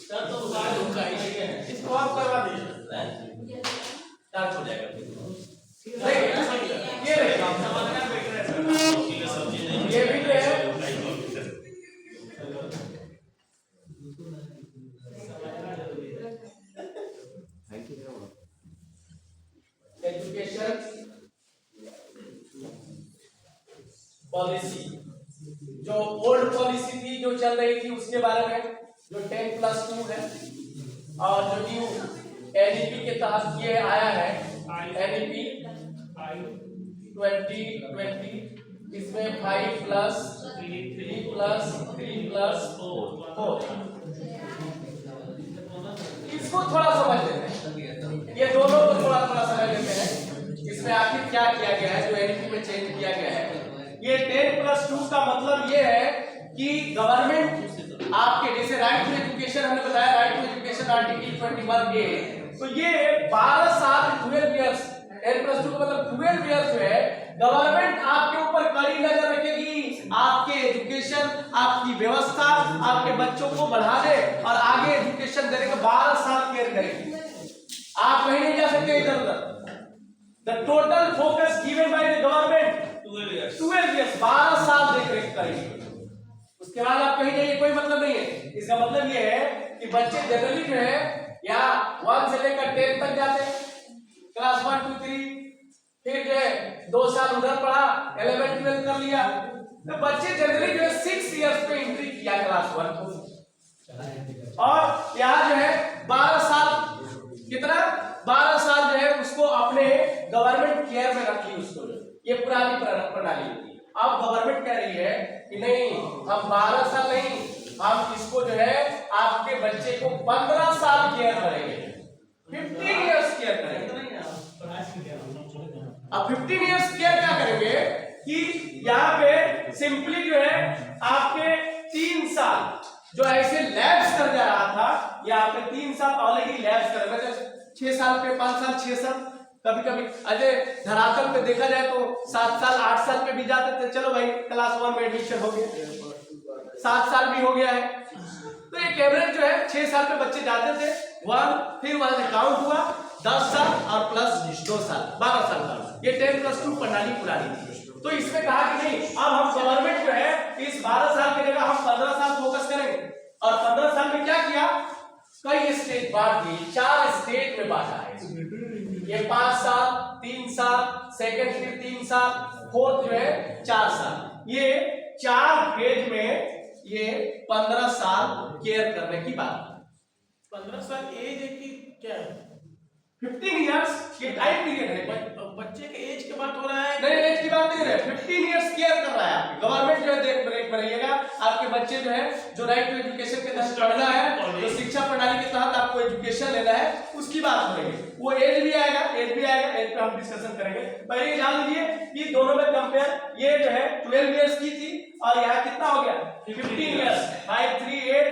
सर, तो बात होगा ही है, इसको आप करवा दीजिए, स्टार्ट हो जाएगा। ये रहेगा समझना बैठ रहा है सब्जी नहीं, ये भी है एजुकेशन पॉलिसी। जो ओल्ड पॉलिसी थी, जो चल रही थी, उसके बारे में, जो 10+2 है, और जो न्यू एनईपी के तहत ये आया है, एनईपी 2020, इसमें 5+3+3+4। इसको थोड़ा समझ लेते हैं, ये दोनों को थोड़ा समझ लेते हैं, इसमें आखिर क्या किया गया है, जो एनईपी में चेंज किया गया है। ये 10+2 का मतलब ये है कि गवर्नमेंट आपके, जैसे राइट टू एजुकेशन हमने बताया, right to education article 21A, तो ये 12 साल 12 इयर्स, 10+2 का मतलब 12 इयर्स जो है, गवर्नमेंट आपके ऊपर कड़ी नजर रखेगी, आपके एजुकेशन, आपकी व्यवस्था, आपके बच्चों को बढ़ाने और आगे एजुकेशन देने का 12 साल केयर करेगी। आप कहीं नहीं जा सकते इधर उधर। The total focus given by the government 12 years, 12 साल देख रेख करेगी। उसके बाद आप कहीं जाइए, कोई मतलब नहीं है। इसका मतलब ये है कि बच्चे जनरली जो है यहाँ 1 से लेकर 10 तक जाते हैं, क्लास 1 2 3, फिर जो है 2 साल उधर पढ़ा, 11 12 कर लिया, तो बच्चे जनरली जो है 6 इयर्स पे एंट्री किया क्लास 1 को, और यहाँ जो है 12 साल, कितना 12 साल जो है उसको अपने गवर्नमेंट केयर में रखी उसको। ये पुरानी प्रणाली थी। अब गवर्नमेंट कह रही है कि नहीं, हम 12 साल नहीं, हम इसको जो है आपके बच्चे को 15 साल केयर करेंगे, 15 इयर्स केयर करेंगे। अब 15 इयर्स केयर क्या करेंगे कि यहाँ पे सिंपली जो है आपके 3 साल जो ऐसे लैब्स कर जा रहा था, यहाँ पे 3 साल ऑलरेडी लैब्स कर रहे थे, 6 साल पे 5 साल 6 साल, कभी कभी अजय धरातल पे देखा जाए तो 7 साल 8 साल पे भी जाते थे। चलो भाई क्लास 1 में एडमिशन हो गया, 7 साल भी हो गया है, तो एक एवरेज जो है 6 साल पे बच्चे जाते थे 1, फिर वहां से काउंट हुआ 10 साल और प्लस 2 साल, 12 साल का। ये 10+2 प्रणाली पुरानी थी। तो इसमें कहा कि नहीं, अब हम गवर्नमेंट जो है इस 12 साल की जगह हम 15 साल फोकस करेंगे। और 15 साल में क्या किया, कई स्टेज बांट दी, 4 स्टेज में बांटा है। ये 5 साल, 3 साल, सेकंड फिर 3 साल, फोर्थ जो है 4 साल। ये 4 फेज में ये 15 साल केयर करने की बात। 15 साल एज है कि क्या है?
15 इयर्स ये टाइम पीरियड है।
बच्चे के एज की बात हो रहा है?
नहीं, एज की बात नहीं है, 15 इयर्स केयर कर रहा है आपकी गवर्नमेंट जो है। देख ब्रेक बनाइएगा, आपके बच्चे जो है जो राइट टू एजुकेशन के तहत पढ़ना है, जो शिक्षा प्रणाली के तहत आपको एजुकेशन लेना है, उसकी बात करेंगे। वो एज भी आएगा, एज पे हम डिस्कशन करेंगे। पहले जान लीजिए कि दोनों में कंपेयर, ये जो है 12 इयर्स की थी और यहाँ कितना हो गया 15 इयर्स, 5 3 8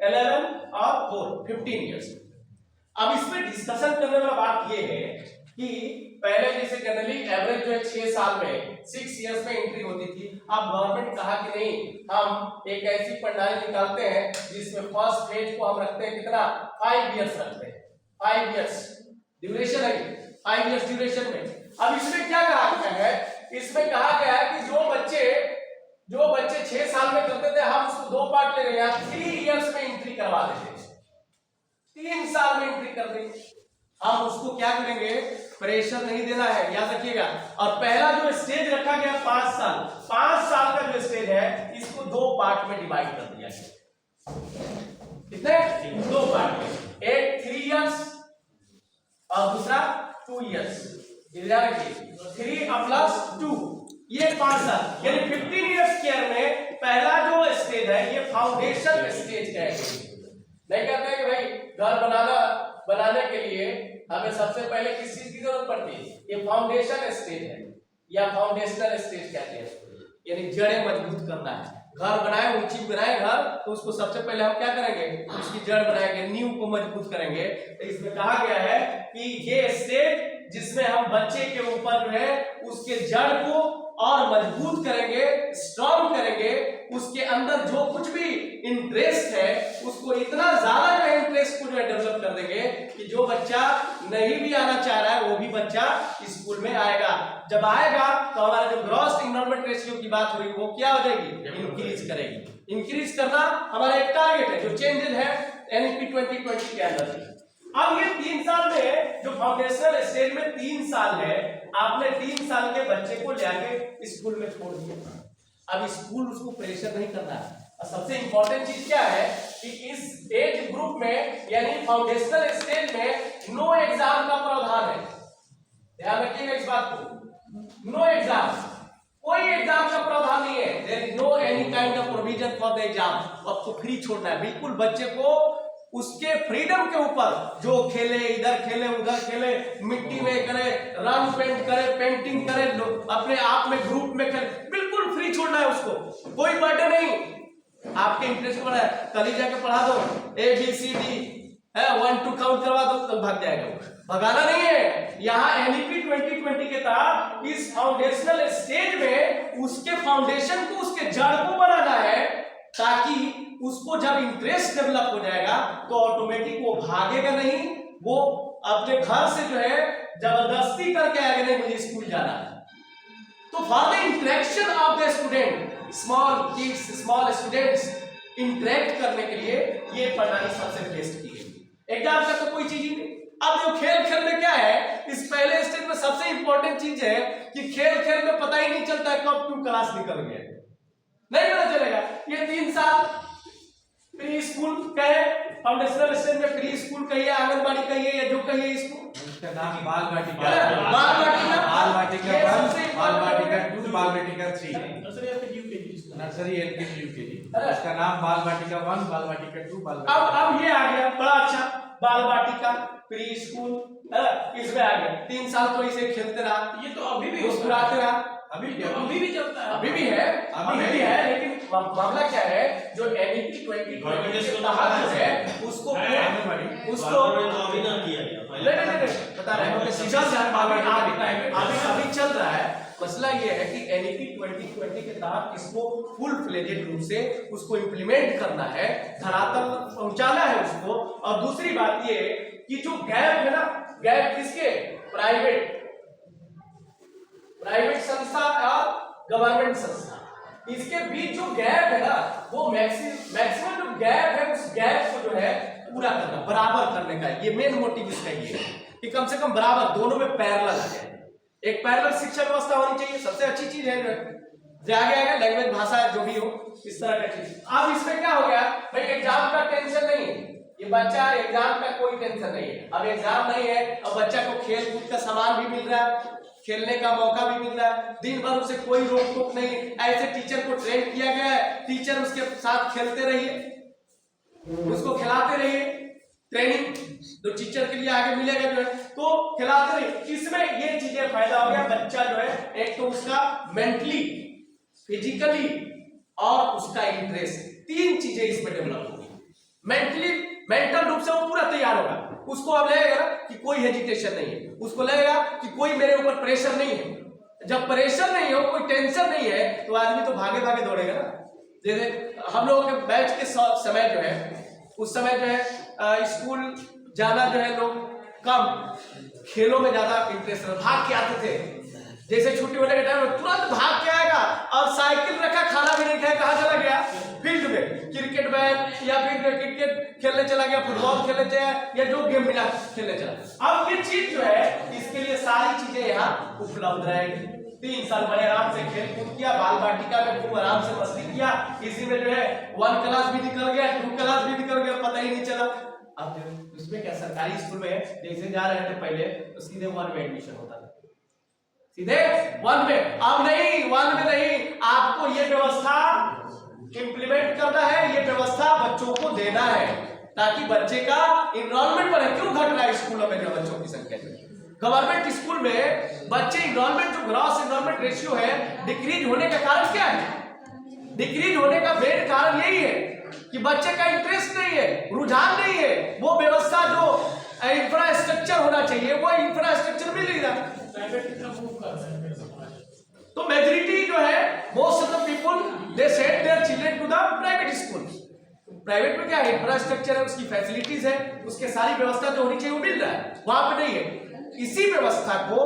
11 और 4 15 इयर्स। अब इसमें डिस्कशन करने वाला बात ये है कि पहले जैसे जनरली एवरेज जो है 6 साल में 6 इयर्स में एंट्री होती थी। अब गवर्नमेंट कहा कि नहीं, हम एक ऐसी प्रणाली निकालते हैं जिसमें फर्स्ट फेज को हम रखते हैं कितना, 5 इयर्स रखते हैं। 5 इयर्स ड्यूरेशन है, 5 इयर्स ड्यूरेशन में। अब इसमें क्या कहा गया है, इसमें कहा गया है कि जो बच्चे 6 साल में करते थे, हम उसको 2 पार्ट ले रहे हैं, 3 इयर्स में एंट्री करवा देते हैं, 3 साल में एंट्री कर देंगे। हम उसको क्या करेंगे, प्रेशर नहीं देना है, याद रखिएगा। और पहला जो स्टेज रखा गया 5 साल, 5 साल का जो स्टेज है इसको 2 पार्ट में डिवाइड कर दिया गया। कितने, 2 पार्ट में, एक 3 इयर्स और दूसरा 2 इयर्स। याद रखिए 3 प्लस 2, ये 5 साल, यानी 15 इयर्स केयर में पहला जो स्टेज है ये फाउंडेशन स्टेज है। नहीं कहते कि भाई घर बनाने के लिए हमें सबसे पहले किस चीज की जरूरत पड़ती है, ये फाउंडेशन स्टेज है या फाउंडेशनल स्टेज कहते हैं, यानी जड़ें मजबूत करना है। घर बनाए, ऊंची बनाए घर, तो उसको सबसे पहले हम क्या करेंगे, उसकी जड़ बनाएंगे, नींव को मजबूत करेंगे। तो इसमें कहा गया है कि ये स्टेज जिसमें हम बच्चे के ऊपर जो है उसके जड़ को और मजबूत करेंगे, स्ट्रॉन्ग करेंगे, उसके अंदर जो कुछ भी इंटरेस्ट है उसको इतना ज्यादा जो इंटरेस्ट को जो है डेवलप कर देंगे कि जो बच्चा नहीं भी आना चाह रहा है वो भी बच्चा स्कूल में आएगा। जब आएगा तो हमारा जो ग्रॉस इनरोलमेंट रेशियो की बात हो रही है वो क्या हो जाएगी, इंक्रीज करेगी। इंक्रीज करना हमारा एक टारगेट है जो चेंजेस है एनईपी 2020 के अंदर। अब ये 3 साल में जो फाउंडेशनल स्टेज में 3 साल है, आपने 3 साल के बच्चे को लेके स्कूल में छोड़ दिया। अब स्कूल उसको प्रेशर नहीं करना है। और सबसे इंपॉर्टेंट चीज क्या है कि इस एज ग्रुप में यानी फाउंडेशनल स्टेज में नो एग्जाम का प्रावधान है। ध्यान रखिएगा इस बात को, नो एग्जाम, कोई एग्जाम का प्रावधान नहीं है। There is no any kind of provision for the exam. आपको फ्री छोड़ना है, बिल्कुल बच्चे को उसके फ्रीडम के ऊपर जो खेले, इधर खेले उधर खेले, मिट्टी में करे, रंग पेंट करे, पेंटिंग करे, अपने आप में ग्रुप में करे, बिल्कुल फ्री छोड़ना है उसको, कोई बर्डन नहीं। आपके इंटरेस्ट पर है, कल ही जाके पढ़ा दो ABCD है 1 2 काउंट करवा दो तो भाग जाएगा, भगाना नहीं है। यहाँ एनईपी 2020 के तहत इस फाउंडेशनल स्टेज में उसके फाउंडेशन को, उसके जड़ को बनाना है ताकि उसको जब इंटरेस्ट डेवलप हो जाएगा तो ऑटोमेटिक वो भागेगा नहीं, वो अपने घर से जो है जबरदस्ती करके आगे नहीं मुझे स्कूल जाना है। तो for the interaction of the student, small kids, small students interact करने के लिए ये प्रणाली सबसे बेस्ट की गई। एग्जाम का तो कोई चीज ही नहीं। अब जो खेल में क्या है, इस पहले स्टेज में सबसे इंपॉर्टेंट चीज है कि खेल में पता ही नहीं चलता है कब क्यों क्लास निकल गया, नहीं पता चलेगा। ये 3 साल प्री स्कूल कहे, फाउंडेशनल स्टेज में प्री स्कूल कहिए, आंगनबाड़ी कहिए या जो कहिए इसको,
उसका नाम बाल वाटिका,
बाल वाटिका,
बाल वाटिका 1, बाल वाटिका 2, बाल वाटिका 3, नर्सरी एलकेजी यूकेजी, उसका नाम बाल वाटिका 1, बाल वाटिका 2, बाल वाटिका।
अब ये आ गया बड़ा अच्छा, बाल वाटिका प्री स्कूल इसमें आ गया। 3 साल तो इसे खेलते रहा, ये तो अभी भी मुस्कुराते रहा, अभी भी चलता है, अभी भी है, लेकिन मामला क्या है, जो एनईपी 2020 के तहत है उसको
अभी ना किया गया,
नहीं बता रहे हैं, अभी चल रहा है। मसला ये है कि एनईपी 2020 के तहत इसको फुल फ्लेजेड रूप से उसको इम्प्लीमेंट करना है, धरातल पहुंचाना है उसको। और दूसरी बात ये कि जो गैप है ना, गैप किसके, प्राइवेट संस्था और गवर्नमेंट संस्था, इसके बीच जो गैप है ना वो मैक्सिमम जो गैप है उस गैप को जो है पूरा करना, बराबर करने का, ये मेन मोटिव इसका ये है कि कम से कम बराबर दोनों में पैरेलल आ जाए। एक पैरेलल शिक्षा व्यवस्था होनी चाहिए, सबसे अच्छी चीज है जो आगे आएगा लैंग्वेज, भाषा जो भी हो, इस तरह का चीज। अब इसमें क्या हो गया भाई, एग्जाम का टेंशन नहीं है, ये बच्चा एग्जाम का कोई टेंशन नहीं है। अब एग्जाम नहीं है, अब बच्चा को खेल कूद का सामान भी मिल रहा है, खेलने का मौका भी मिल रहा है, दिन भर उसे कोई रोक टोक नहीं, ऐसे टीचर को ट्रेन किया गया है, टीचर उसके साथ खेलते रहिए, उसको खिलाते रहिए, ट्रेनिंग जो टीचर के लिए आगे मिलेगा जो है तो खिलाते रहिए। इसमें ये चीजें फायदा हो गया, बच्चा जो है एक तो उसका मेंटली, फिजिकली और उसका इंटरेस्ट, 3 चीजें इसमें डेवलप होगी। मेंटल रूप से वो पूरा तैयार होगा, उसको अब लगेगा कि कोई हेजिटेशन नहीं है, उसको लगेगा कि कोई मेरे ऊपर प्रेशर नहीं है, जब प्रेशर नहीं हो, कोई टेंशन नहीं है, तो आदमी तो भागे भागे दौड़ेगा ना। जैसे हम लोगों के बैच के समय जो है, उस समय जो है स्कूल जाना जो है लोग कम, खेलों में ज्यादा इंटरेस्ट, भाग के आते थे। जैसे छुट्टी होने के टाइम तुरंत भाग के आएगा, और साइकिल रखा, खाना भी नहीं खाया, कहाँ चला गया? फील्ड में क्रिकेट मैच, या फिर क्रिकेट खेलने चला गया, फुटबॉल खेलने चला, या जो गेम मिला खेलने चला। अब ये चीज जो है, इसके लिए सारी चीजें यहाँ उपलब्ध रहेगी। 3 साल बड़े आराम से खेल कूद किया, बाल बाटिका में खूब आराम से मस्ती किया, इसी में जो है 1 क्लास भी निकल गया, 2 क्लास भी निकल गया, पता ही नहीं चला। अब उसमें क्या, सरकारी स्कूल में जैसे जा रहे थे पहले, तो सीधे 1 में एडमिशन होता था, सीधे 1 में। अब नहीं, 1 में नहीं, आपको ये व्यवस्था इंप्लीमेंट करना है, ये व्यवस्था बच्चों को देना है, ताकि बच्चे का इनरोलमेंट बढ़े। क्यों घट रहा है स्कूलों में जो बच्चों की संख्या? गवर्नमेंट स्कूल में बच्चे इनरोलमेंट, जो ग्रॉस इनरोलमेंट रेशियो है, डिक्रीज होने का कारण क्या है? डिक्रीज होने का मेन कारण यही है कि बच्चे का इंटरेस्ट नहीं है, रुझान नहीं है, वो व्यवस्था जो इंफ्रास्ट्रक्चर होना चाहिए, वो इंफ्रास्ट्रक्चर मिल नहीं रहा। तो मेजॉरिटी जो है, most of the people they send their children to the private school. Private में क्या है, इंफ्रास्ट्रक्चर है, उसकी फैसिलिटीज है, उसके सारी व्यवस्था जो होनी चाहिए वो मिल रहा है, वहां पे नहीं है। इसी व्यवस्था को,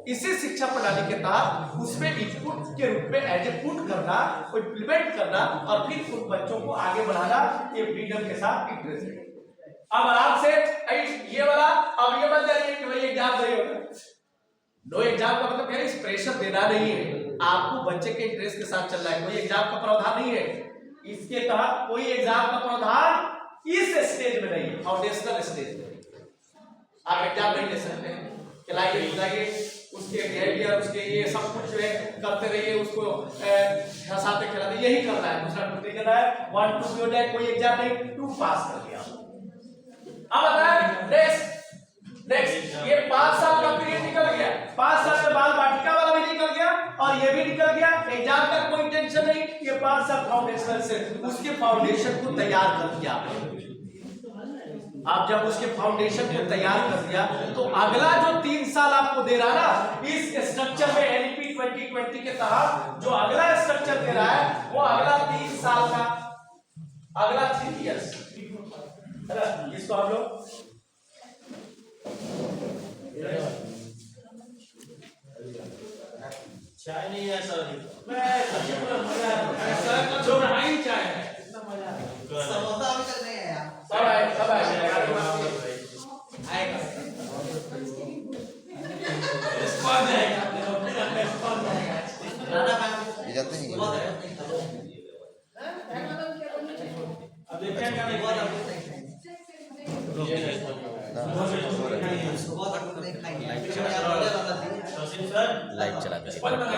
इसी शिक्षा प्रणाली के तहत उसमें इनपुट के रूप में एज ए पुट करना, इम्प्लीमेंट करना, और फिर उन बच्चों को आगे बढ़ाना, ये फ्रीडम के साथ इंटरेस्ट। अब आराम से ये वाला, अब ये मत जानिए कि भाई एग्जाम नहीं होगा। नो एग्जाम का मतलब क्या है, इस प्रेशर देना नहीं है, आपको बच्चे के इंटरेस्ट के साथ चलना है। कोई एग्जाम का प्रावधान नहीं है, इसके तहत कोई एग्जाम का प्रावधान इस स्टेज में नहीं है, फाउंडेशनल स्टेज में आप एग्जाम नहीं ले सकते हैं। खिलाइए बुलाइए, उसके बिहेवियर, उसके ये सब कुछ जो है करते रहिए, उसको हंसाते खिलाते, यही करना है, दूसरा कुछ नहीं करना है। 1 2 हो जाए, कोई एग्जाम नहीं, 2 पास कर दिया। अब बताएं नेक्स्ट ये 5 साल का पीरियड निकल गया, 5 साल में बाल बाटिका वाला भी निकल गया, और ये भी निकल गया, एग्जाम का कोई टेंशन नहीं। ये 5 साल फाउंडेशन से, उसके फाउंडेशन को तैयार कर दिया आप। जब उसके फाउंडेशन को तैयार कर दिया, तो अगला जो 3 साल आपको दे रहा ना, इस स्ट्रक्चर में एनईपी 2020 के तहत जो अगला स्ट्रक्चर दे रहा है, वो अगला 3 साल का, अगला 3 इयर्स, इसको हम लोग
चाय नहीं है सर,
चाय है,
समोसा अभी तक नहीं आया।
सब आए
अब देखिए क्या नहीं
लाइव चला